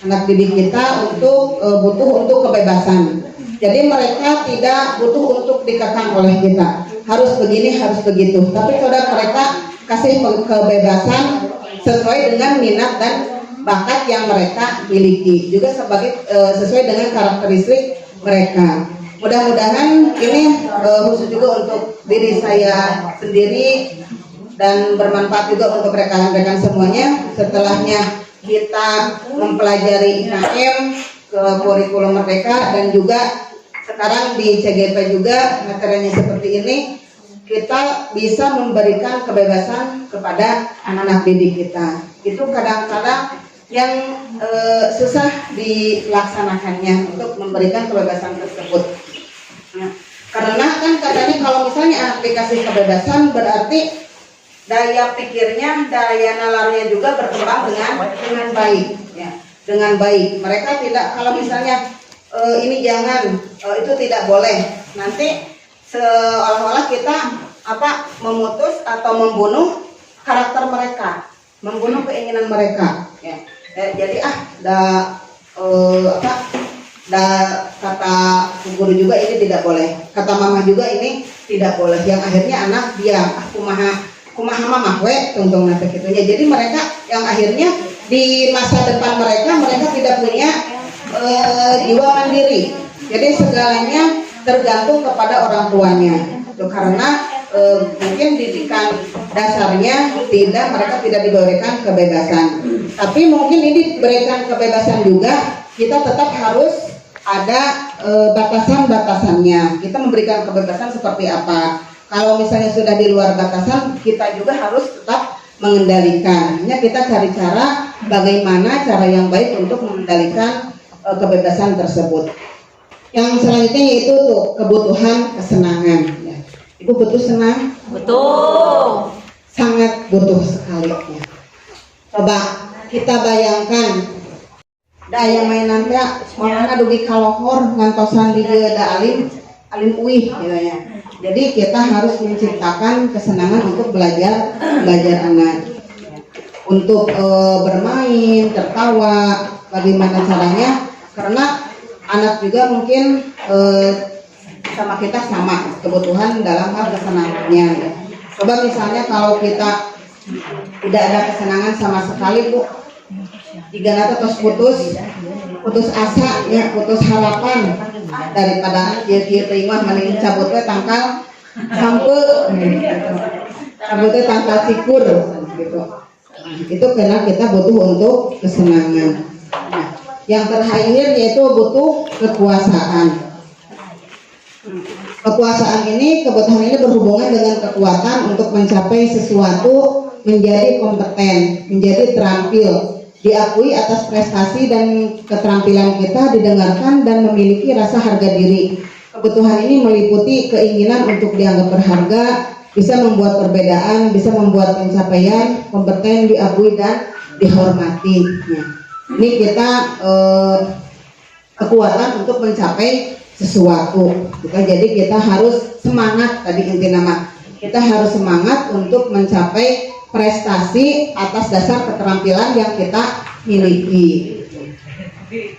anak didik kita untuk butuh untuk kebebasan. Jadi mereka tidak butuh untuk dikekang oleh kita. Harus begini, harus begitu. Tapi saudara mereka kasih kebebasan sesuai dengan minat dan bakat yang mereka miliki, juga sebagai sesuai dengan karakteristik mereka. Mudah-mudahan ini khusus juga untuk diri saya sendiri dan bermanfaat juga untuk rekan-rekan semuanya. Setelahnya kita mempelajari IKM ke kurikulum Merdeka dan juga sekarang di CGP juga materinya seperti ini, kita bisa memberikan kebebasan kepada anak-anak didik kita. Itu kadang-kadang yang susah dilaksanakannya untuk memberikan kebebasan tersebut. Nah, karena kan katanya kalau misalnya anak dikasih kebebasan berarti daya pikirnya, daya nalarnya juga berkembang dengan baik, ya, dengan baik. Mereka tidak, kalau misalnya ini jangan, itu tidak boleh. Nanti seolah-olah kita memutus atau membunuh karakter mereka, membunuh keinginan mereka. Ya. Jadi kata guru juga ini tidak boleh, kata mama juga ini tidak boleh. Yang akhirnya anak diam, kumaha mama we tungtung nate kitunya. Jadi mereka yang akhirnya di masa depan mereka tidak punya jiwa mandiri. Jadi segalanya tergantung kepada orang tuanya. Karena mungkin didikan dasarnya mereka tidak diberikan kebebasan. Tapi mungkin ini diberikan kebebasan juga, kita tetap harus ada batasan-batasannya. Kita memberikan kebebasan seperti apa? Kalau misalnya sudah di luar batasan, kita juga harus tetap mengendalikan. Hanya kita cari cara bagaimana cara yang baik untuk mengendalikan kebebasan tersebut. Yang selanjutnya yaitu kebutuhan kesenangan. Ya. Ibu butuh senang? Betul. Sangat butuh sekali. Ya. Coba kita bayangkan, daya mainan teh mana dugi kalohor ngantosan di da alim uih gitu ya. Jadi kita harus menciptakan kesenangan untuk belajar anak. Untuk bermain, tertawa, bagaimana caranya? Karena anak juga mungkin sama kita sama kebutuhan dalam hal kesenangannya. Coba misalnya kalau kita tidak ada kesenangan sama sekali, Bu, jika nanti terus putus asa, ya, putus harapan, daripada dia terima mending cabut we tangkal sampe, cabut we tangkal cikur, gitu. Itu karena kita butuh untuk kesenangan. Nah, yang terakhir yaitu butuh kekuasaan. Kepuasan ini, kebutuhan ini berhubungan dengan kekuatan untuk mencapai sesuatu, menjadi kompeten, menjadi terampil, diakui atas prestasi dan keterampilan kita, didengarkan dan memiliki rasa harga diri. Kebutuhan ini meliputi keinginan untuk dianggap berharga, bisa membuat perbedaan, bisa membuat pencapaian, kompeten, diakui dan dihormati. Ya. Ini kita kekuatan untuk mencapai sesuatu. Jadi kita harus semangat, tadi inti nama kita harus semangat untuk mencapai prestasi atas dasar keterampilan yang kita miliki.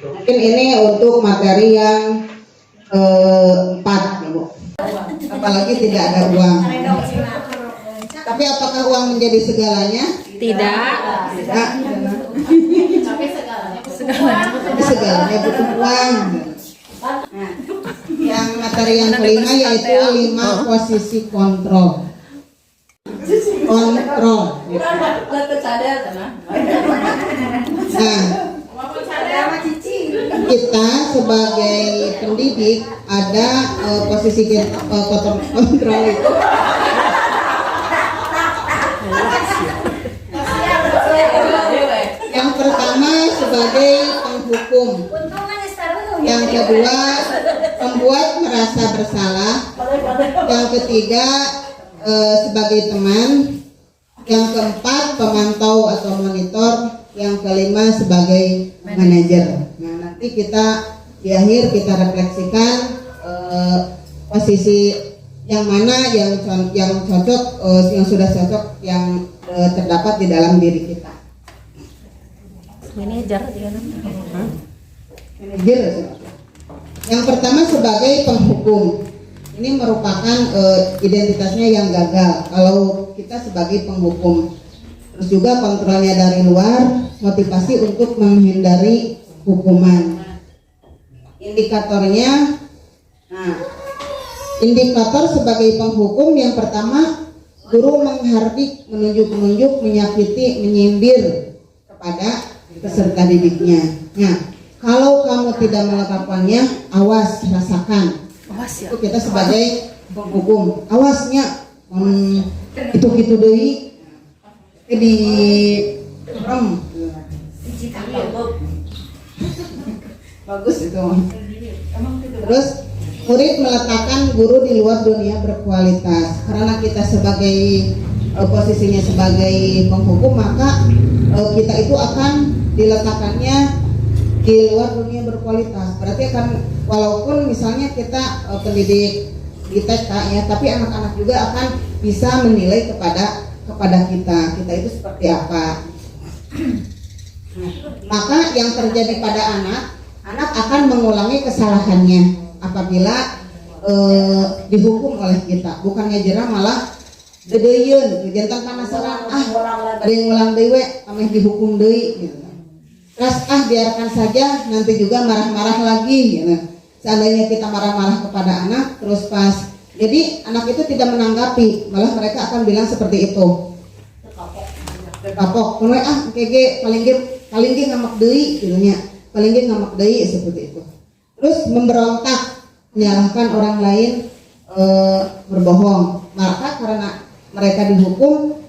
Mungkin ini untuk materi yang 4, Bu. Apalagi tidak ada uang. Tapi apakah uang menjadi segalanya? Tidak. Tidak. Tapi segalanya Tapi segalanya butuh uang. Nah, yang materi yang kelima yaitu 5 posisi kontrol. Kontrol. Nah, kita sebagai pendidik ada posisi kontrol itu. Yang pertama sebagai penghukum. Yang kedua membuat merasa bersalah. Yang ketiga sebagai teman. Yang keempat pemantau atau monitor. Yang kelima sebagai manajer. Nah, nanti kita di akhir kita refleksikan posisi yang mana yang cocok, yang sudah cocok, yang terdapat di dalam diri kita. Manajer Manajer. Yang pertama sebagai penghukum. Ini merupakan identitasnya yang gagal kalau kita sebagai penghukum. Terus juga kontrolnya dari luar, motivasi untuk menghindari hukuman. Indikatornya, nah, indikator sebagai penghukum yang pertama, guru menghardik, menunjuk-nunjuk, menyakiti, menyindir kepada peserta didiknya. Nah, kalau kamu tidak melakukannya, awas, rasakan. awas ya. Itu kita sebagai penghukum. Awasnya, itu deui di bagus itu. Terus murid meletakkan guru di luar dunia berkualitas. Karena kita sebagai posisinya sebagai penghukum, maka kita itu akan diletakkannya di luar dunia berkualitas. Berarti akan, walaupun misalnya kita pendidik di TK ya, tapi anak-anak juga akan bisa menilai kepada kita itu seperti apa. Maka yang terjadi pada anak akan mengulangi kesalahannya apabila dihukum oleh kita. Bukannya jerah, malah dedeyeun, jantan penasaran, ada yang ngulang dewe, ameh dihukum deui gitu. Terus biarkan saja, nanti juga marah-marah lagi gitu. Seandainya kita marah-marah kepada anak, terus pas jadi anak itu tidak menanggapi, malah mereka akan bilang seperti itu. Kapok, mulai kege paling ge ngamak deui gitu nya. Paling ge ngamak deui seperti itu. Terus memberontak, menyalahkan orang lain, berbohong. Maka karena mereka dihukum,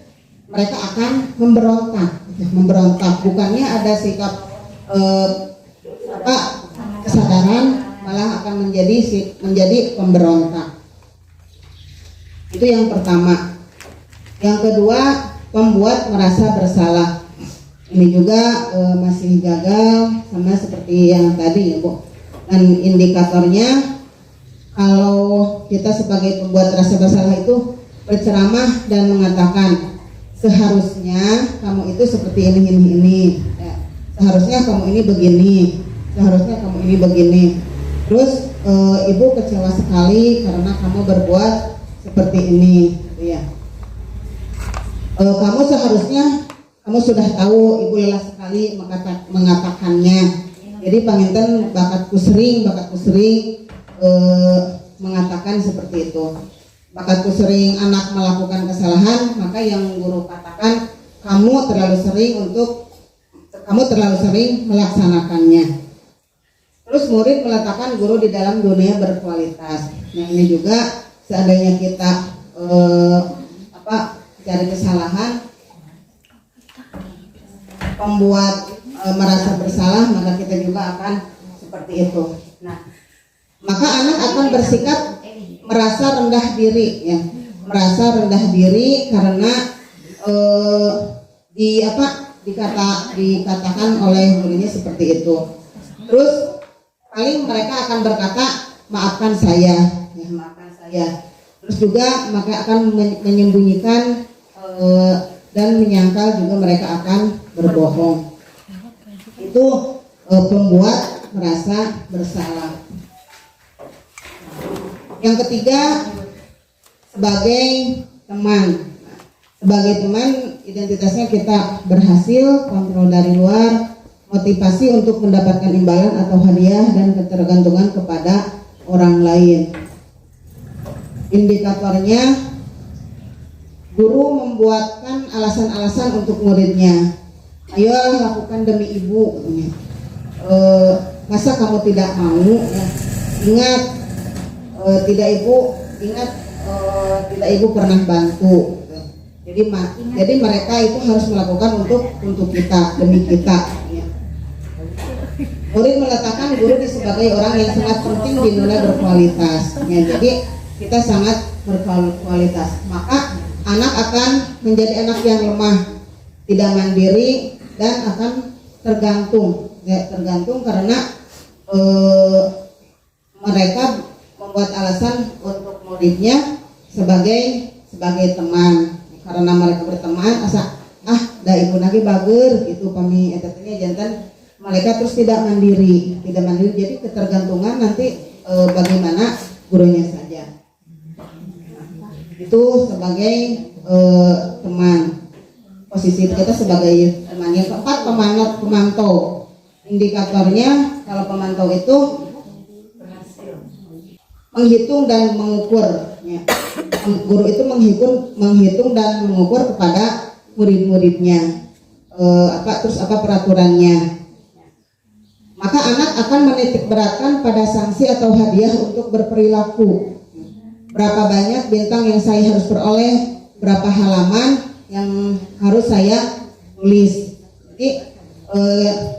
mereka akan memberontak. Bukannya ada sikap kesadaran, malah akan menjadi pemberontak. Itu yang pertama. Yang kedua, membuat merasa bersalah. Ini juga masih gagal, sama seperti yang tadi ya Bu. Dan indikatornya, kalau kita sebagai pembuat rasa bersalah itu berceramah dan mengatakan seharusnya kamu itu seperti ini ya. Seharusnya kamu ini begini, seharusnya kamu ini begini. Terus ibu kecewa sekali karena kamu berbuat seperti ini gitu ya. Kamu seharusnya, kamu sudah tahu, ibu lelah sekali mengatakannya. Jadi panginten bakatku sering mengatakan seperti itu. Bakatku sering anak melakukan kesalahan, maka yang guru katakan kamu terlalu sering melaksanakannya. Terus murid meletakkan guru di dalam dunia berkualitas. Nah ini juga seandainya kita cari kesalahan, membuat merasa bersalah, maka kita juga akan seperti itu. Nah, maka anak akan bersikap merasa rendah diri, ya, merasa rendah diri karena dikatakan oleh gurunya seperti itu. Terus paling mereka akan berkata maafkan saya, ya, maafkan saya. Terus juga maka akan menyembunyikan dan menyangkal juga mereka akan berbohong. Itu pembuat merasa bersalah. Yang ketiga sebagai teman. Sebagai teman, identitasnya kita berhasil, kontrol dari luar, motivasi untuk mendapatkan imbalan atau hadiah, dan ketergantungan kepada orang lain. Indikatornya, guru membuatkan alasan-alasan untuk muridnya. Ayo lakukan demi ibu, katanya. Masa kamu tidak mau? Ya. Ingat, tidak ibu pernah bantu. Jadi mereka itu harus melakukan untuk kita, demi kita. Ya. Murid meletakkan guru sebagai orang yang sangat penting di dunia berkualitas. Ya, jadi kita sangat berkualitas. Maka anak akan menjadi anak yang lemah, tidak mandiri, dan akan tergantung. Ya, tergantung karena mereka membuat alasan untuk muridnya sebagai teman. Karena mereka berteman, asa da ibu lagi bager gitu pami etatnya jantan mereka terus tidak mandiri. Jadi ketergantungan nanti bagaimana gurunya saja. Itu sebagai teman. Posisi kita sebagai teman. Yang keempat, pemantau. Indikatornya kalau pemantau itu menghitung dan mengukur. Ya. Guru itu menghitung dan mengukur kepada murid-muridnya. Apa peraturannya. Maka anak akan menitikberatkan pada sanksi atau hadiah untuk berperilaku. Berapa banyak bintang yang saya harus peroleh, berapa halaman yang harus saya tulis. Jadi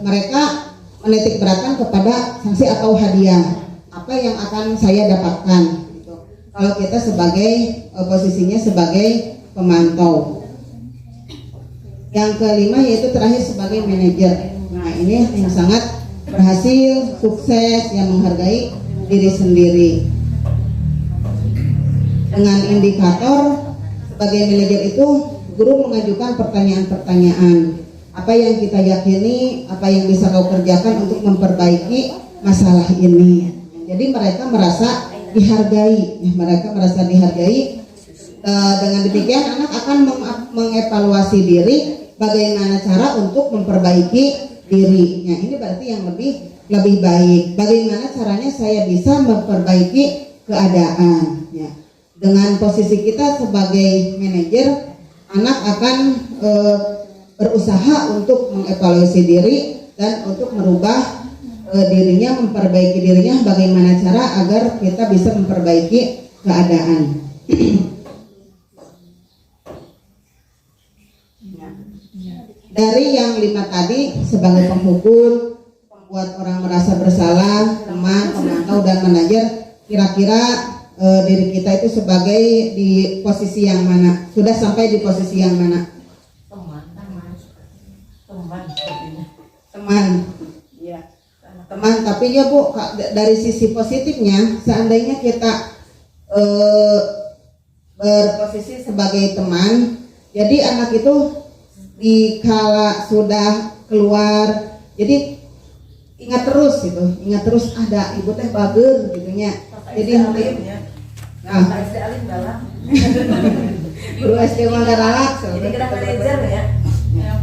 mereka menitikberatkan kepada sanksi atau hadiah. Apa yang akan saya dapatkan gitu. Kalau kita sebagai posisinya sebagai pemantau. Yang kelima yaitu terakhir sebagai manajer. Nah, ini yang sangat berhasil, sukses, yang menghargai diri sendiri. Dengan indikator sebagai manajer itu guru mengajukan pertanyaan-pertanyaan. Apa yang kita yakini, apa yang bisa kau kerjakan untuk memperbaiki masalah ini. Jadi mereka merasa dihargai, dengan demikian anak akan mengevaluasi diri bagaimana cara untuk memperbaiki dirinya. Ini berarti yang lebih baik. Bagaimana caranya saya bisa memperbaiki keadaan? Ya. Dengan posisi kita sebagai manajer, anak akan berusaha untuk mengevaluasi diri dan untuk merubah dirinya, memperbaiki dirinya, bagaimana cara agar kita bisa memperbaiki keadaan. Dari yang 5 tadi sebagai penghukum, membuat orang merasa bersalah, teman, pemantau, dan manajer, kira-kira diri kita itu sebagai di posisi yang mana? Sudah sampai di posisi yang mana? Teman. Teman, tapi ya Bu, dari sisi positifnya, seandainya kita berposisi sebagai teman, jadi anak itu dikala sudah keluar, jadi ingat terus ada ibu teh bager gitunya. Jadi guru SD Manggarak. Jadi kita manajer ya.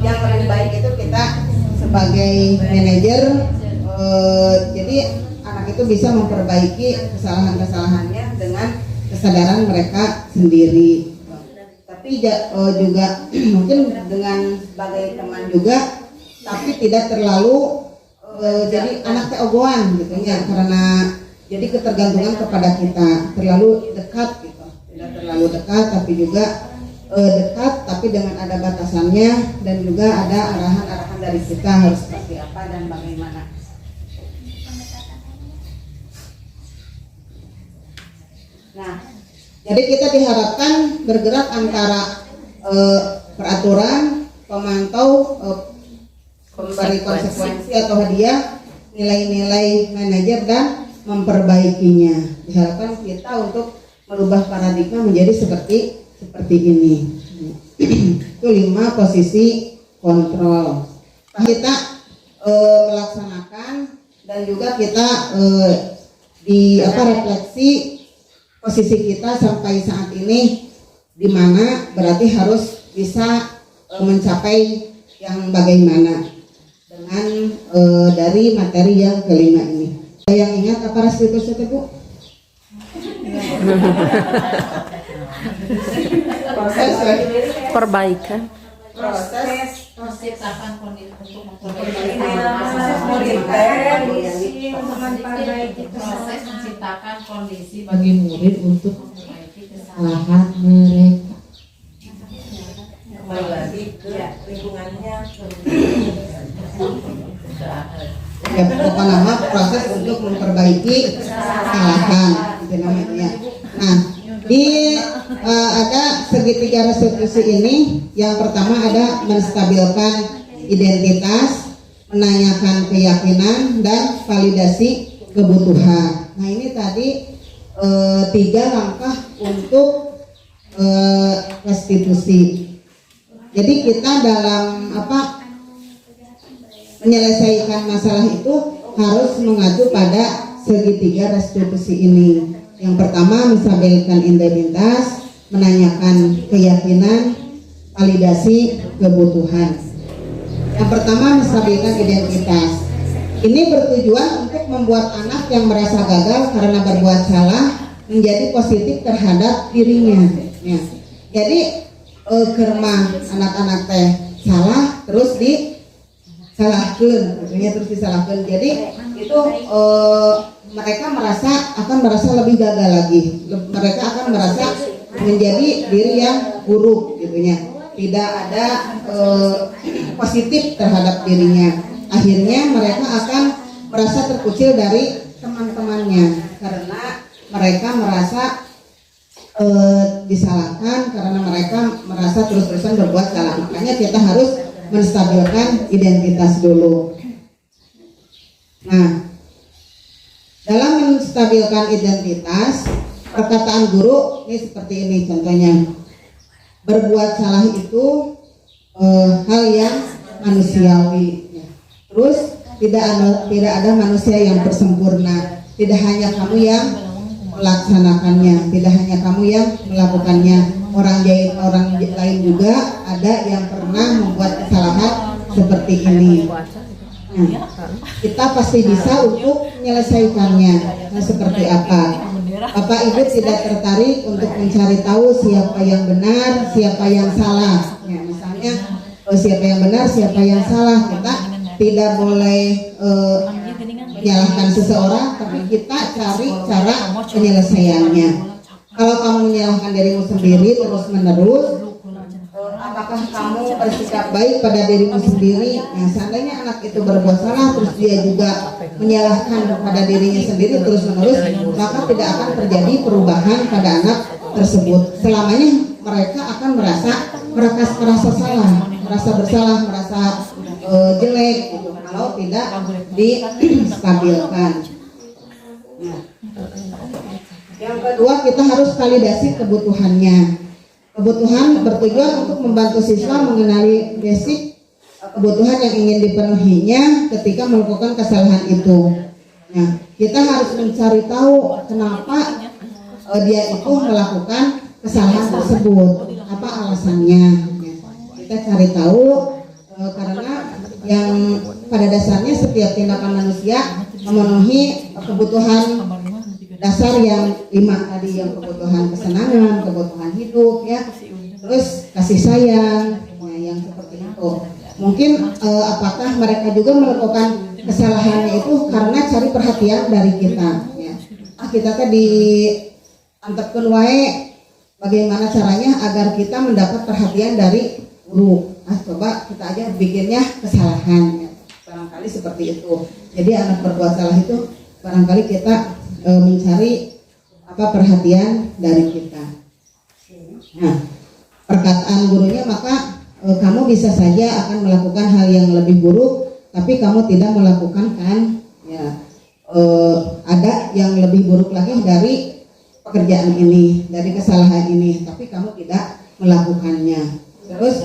Yang paling baik itu kita sebagai manajer. Jadi anak itu bisa memperbaiki kesalahan-kesalahannya dengan kesadaran mereka sendiri. Tapi juga mungkin dengan sebagai teman juga, tapi tidak terlalu jadi anak teogoan gitu ya, karena jadi ketergantungan kepada kita, terlalu dekat gitu, tidak terlalu dekat tapi juga dekat tapi dengan ada batasannya, dan juga ada arahan-arahan dari kita harus seperti apa dan bagaimana. Nah, jadi kita diharapkan bergerak antara peraturan, pemantau, pemberi konsekuensi atau hadiah, nilai-nilai manajer, dan memperbaikinya. Diharapkan kita untuk merubah paradigma menjadi seperti ini. Itu 5 posisi kontrol. Kita melaksanakan dan juga kita refleksi posisi kita sampai saat ini di mana, berarti harus bisa mencapai yang bagaimana dengan dari materi yang kelima ini. Ada yang ingat apa restitusi itu, Bu? Proses Perbaikan. Proses menciptakan kondisi untuk proses menciptakan kondisi bagi murid untuk memperbaiki kesalahan mereka. kembali lagi ke lingkungannya. ya pokoknya nama proses untuk memperbaiki kesalahan itu namanya. Nah, di ada segitiga restitusi ini yang pertama ada menstabilkan identitas, menanyakan keyakinan, dan validasi kebutuhan. Nah, ini tadi 3 langkah untuk restitusi. Jadi kita dalam menyelesaikan masalah itu harus mengacu pada segitiga restitusi ini. Yang pertama menstabilkan identitas, menanyakan keyakinan, validasi kebutuhan. Yang pertama menstabilkan identitas. Ini bertujuan untuk membuat anak yang merasa gagal karena berbuat salah menjadi positif terhadap dirinya. Ya. Jadi kerma anak-anak teh salah terus disalahkan, terus disalahkan. Jadi itu mereka akan merasa lebih gagal lagi. Mereka akan merasa menjadi diri yang buruk, gitunya. Tidak ada positif terhadap dirinya. Akhirnya mereka akan merasa terkucil dari teman-temannya karena mereka merasa disalahkan, karena mereka merasa terus-terusan berbuat salah. Makanya kita harus menstabilkan identitas dulu. Nah, dalam menstabilkan identitas, perkataan guru ini seperti ini contohnya. Berbuat salah itu hal yang manusiawi. Terus tidak ada manusia yang bersempurna. Tidak hanya kamu yang melaksanakannya, tidak hanya kamu yang melakukannya. Orang lain juga ada yang pernah membuat kesalahan seperti ini. Nah, kita pasti bisa untuk menyelesaikannya. Nah, seperti apa? Bapak Ibu tidak tertarik untuk mencari tahu siapa yang benar, siapa yang salah. Ya, misalnya siapa yang benar, siapa yang salah. Kita tidak boleh menyalahkan seseorang, tapi kita cari cara penyelesaiannya. Kalau kamu menyalahkan dirimu sendiri terus-menerus, apakah kamu bersikap baik pada dirimu sendiri? Nah, seandainya anak itu berbuat salah terus dia juga menyalahkan pada dirinya sendiri terus-menerus, maka tidak akan terjadi perubahan pada anak tersebut. Selamanya mereka akan merasa salah, merasa bersalah, merasa jelek gitu, kalau tidak distabilkan. Nah, yang kedua, kita harus validasi kebutuhannya. Kebutuhan bertujuan untuk membantu siswa mengenali basic kebutuhan yang ingin dipenuhinya ketika melakukan kesalahan itu. Nah, kita harus mencari tahu kenapa dia itu melakukan kesalahan tersebut, apa alasannya. Kita cari tahu karena yang pada dasarnya setiap tindakan manusia memenuhi kebutuhan dasar yang 5 tadi, yang kebutuhan kesenangan, kebutuhan hidup, ya, terus kasih sayang, ya, yang seperti itu. Mungkin apakah mereka juga melakukan kesalahannya itu karena cari perhatian dari kita, ya. Kita tadi antepkeun wae bagaimana caranya agar kita mendapat perhatian dari guru. Coba kita aja bikinnya kesalahan, ya. Barangkali seperti itu. Jadi anak berbuat salah itu barangkali kita mencari perhatian dari kita. Nah, perkataan gurunya, maka kamu bisa saja akan melakukan hal yang lebih buruk, tapi kamu tidak melakukan, kan? Ya, ada yang lebih buruk lagi dari pekerjaan ini, dari kesalahan ini, tapi kamu tidak melakukannya. Terus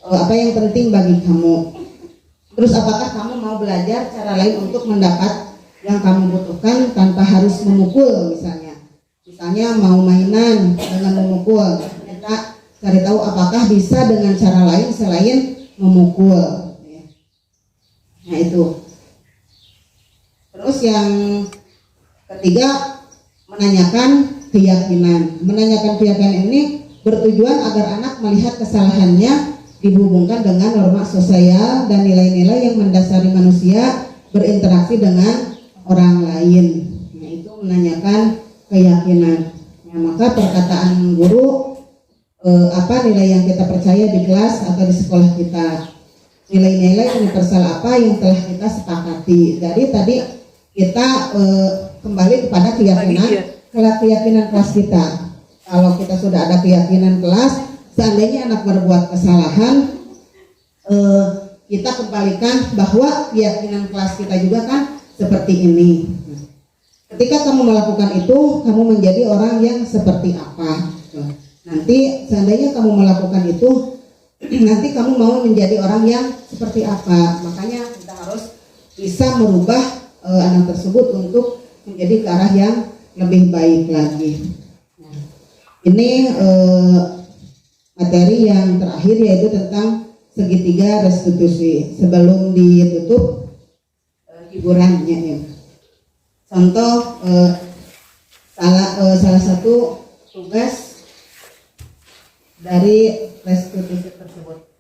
apa yang penting bagi kamu? Terus apakah kamu mau belajar cara lain untuk mendapat yang kamu butuhkan tanpa harus memukul, misalnya mau mainan dengan memukul? Kita cari tahu apakah bisa dengan cara lain selain memukul. Nah itu. Terus yang ketiga, menanyakan keyakinan. Menanyakan keyakinan ini bertujuan agar anak melihat kesalahannya dihubungkan dengan norma sosial dan nilai-nilai yang mendasari manusia berinteraksi dengan orang lain. Nah, itu menanyakan keyakinan. Nah, maka perkataan guru, apa nilai yang kita percaya di kelas atau di sekolah kita, nilai-nilai universal apa yang telah kita sepakati. Jadi tadi kita kembali kepada keyakinan kelas kita. Kalau kita sudah ada keyakinan kelas, seandainya anak berbuat kesalahan, kita kembalikan bahwa keyakinan kelas kita juga kan seperti ini. Ketika kamu melakukan itu, kamu menjadi orang yang seperti apa? Nanti seandainya kamu melakukan itu, nanti kamu mau menjadi orang yang seperti apa? Makanya kita harus bisa merubah anak tersebut untuk menjadi ke arah yang lebih baik lagi. Ini materi yang terakhir yaitu tentang segitiga restitusi. Sebelum ditutup hiburannya ya. Contoh salah satu tugas dari restitusi tersebut.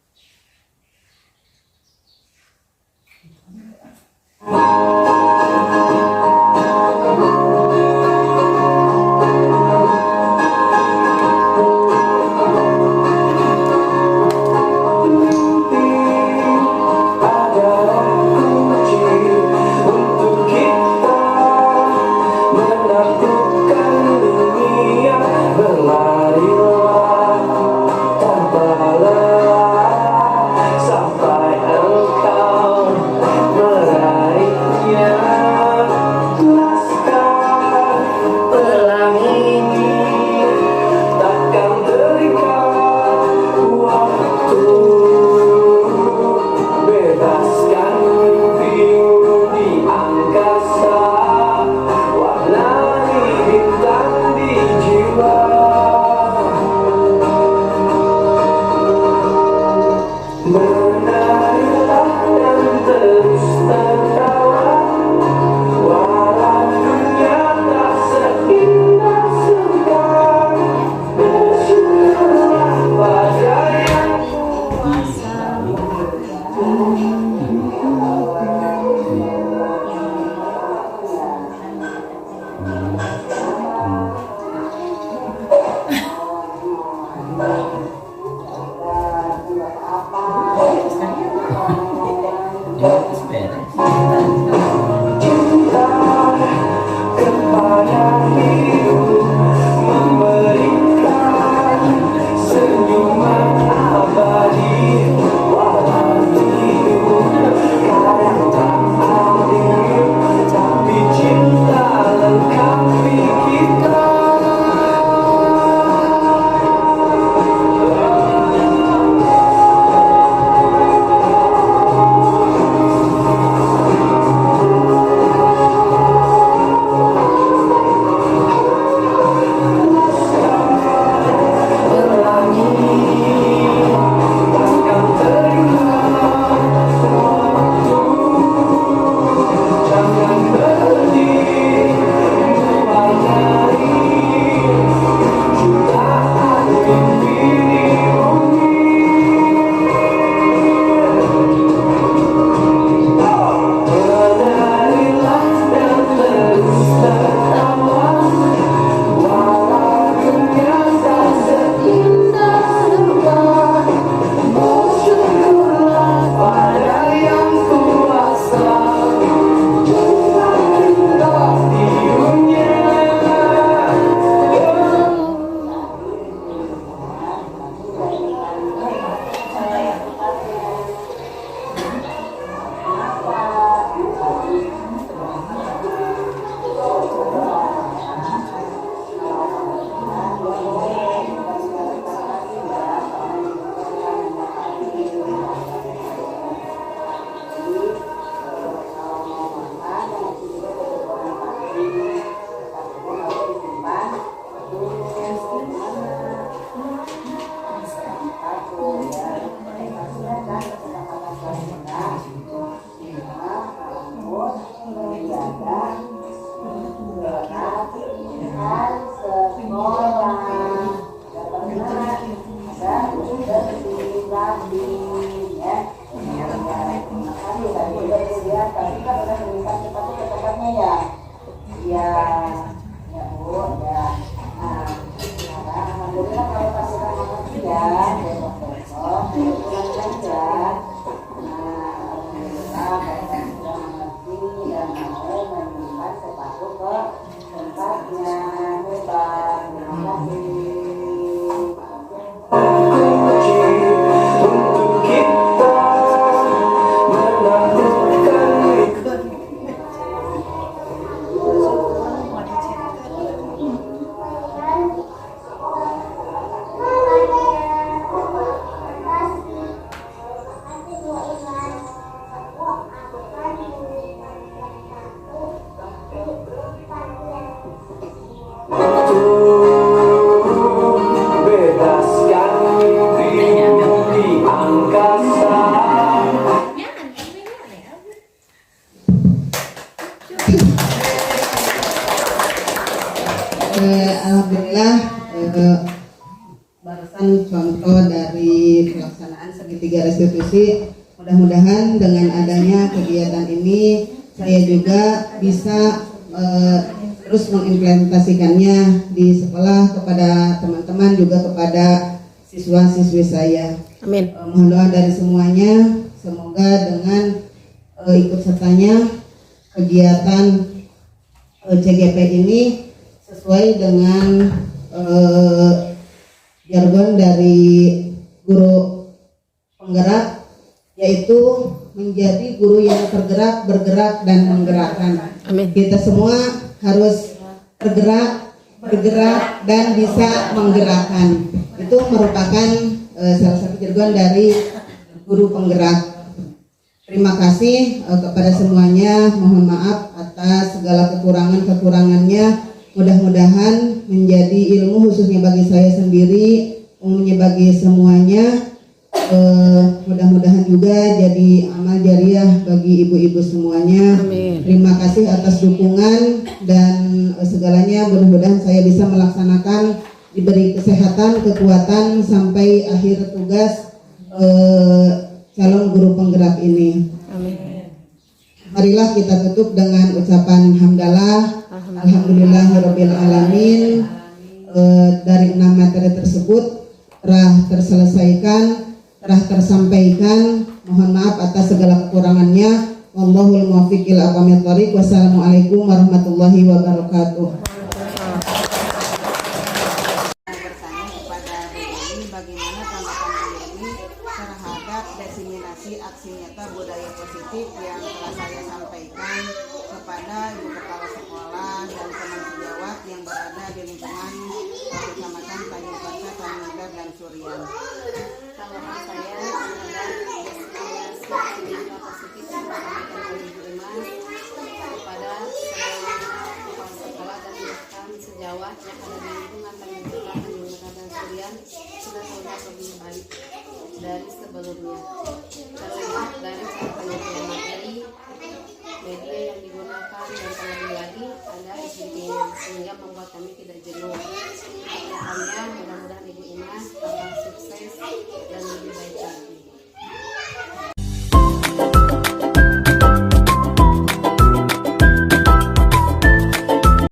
Senyuman abadi warna biru. Alhamdulillah barusan contoh dari pelaksanaan segitiga restitusi. Mudah-mudahan dengan adanya kegiatan ini saya juga bisa terus mengimplementasikannya di sekolah kepada teman-teman, juga kepada siswa-siswi saya. Amin. Mohon doa dari semuanya, semoga dengan ikut sertanya kegiatan CGP ini sesuai dengan jargon dari guru penggerak, yaitu menjadi guru yang tergerak, bergerak, dan menggerakkan. Amin. Kita semua harus tergerak, bergerak, dan bisa menggerakkan. Itu merupakan salah satu jargon dari guru penggerak. Terima kasih kepada semuanya. Mohon maaf atas segala kekurangan-kekurangannya. Mudah-mudahan menjadi ilmu khususnya bagi saya sendiri, umumnya bagi semuanya. Mudah-mudahan juga jadi amal jariah bagi ibu-ibu semuanya. Amin. Terima kasih atas dukungan dan segalanya. Mudah-mudahan saya bisa melaksanakan, diberi kesehatan, kekuatan sampai akhir tugas calon guru penggerak ini. Amin. Marilah kita tutup dengan ucapan hamdalah. Alhamdulillahirabbil alamin. Dari 6 materi tersebut telah terselesaikan, telah tersampaikan. Mohon maaf atas segala kekurangannya. Wallahul muwaffiq ila aqwamit thoriq. Wassalamualaikum warahmatullahi wabarakatuh. Bertanya kepada Bu Yeni, bagaimana tanggapan Bu Yeni terhadap diseminasi aksi nyata budaya positif yang telah saya sampaikan kepada ibu kepala sekolah dan teman sejawat yang berada di lingkungan Kecamatan Tanjung Panca, Tanjung Medar, dan Surian. Tanggapan saya terhadap diseminasi aksi nyata positif yang disampaikan oleh Bu Imas kepada seluruh kepala sekolah dan rekan sejawat yang ada di lingkungan Tanjung Panca, Tanjung Medar, dan Surian sudah terlihat lebih baik dari sebelumnya. Terlihat dari cara penyampaian materi, media yang digunakan, dan terlebih lagi ada SDG-nya sehingga membuat kami tidak jenuh. Harapannya mudah-mudahan Ibu Imas tambah sukses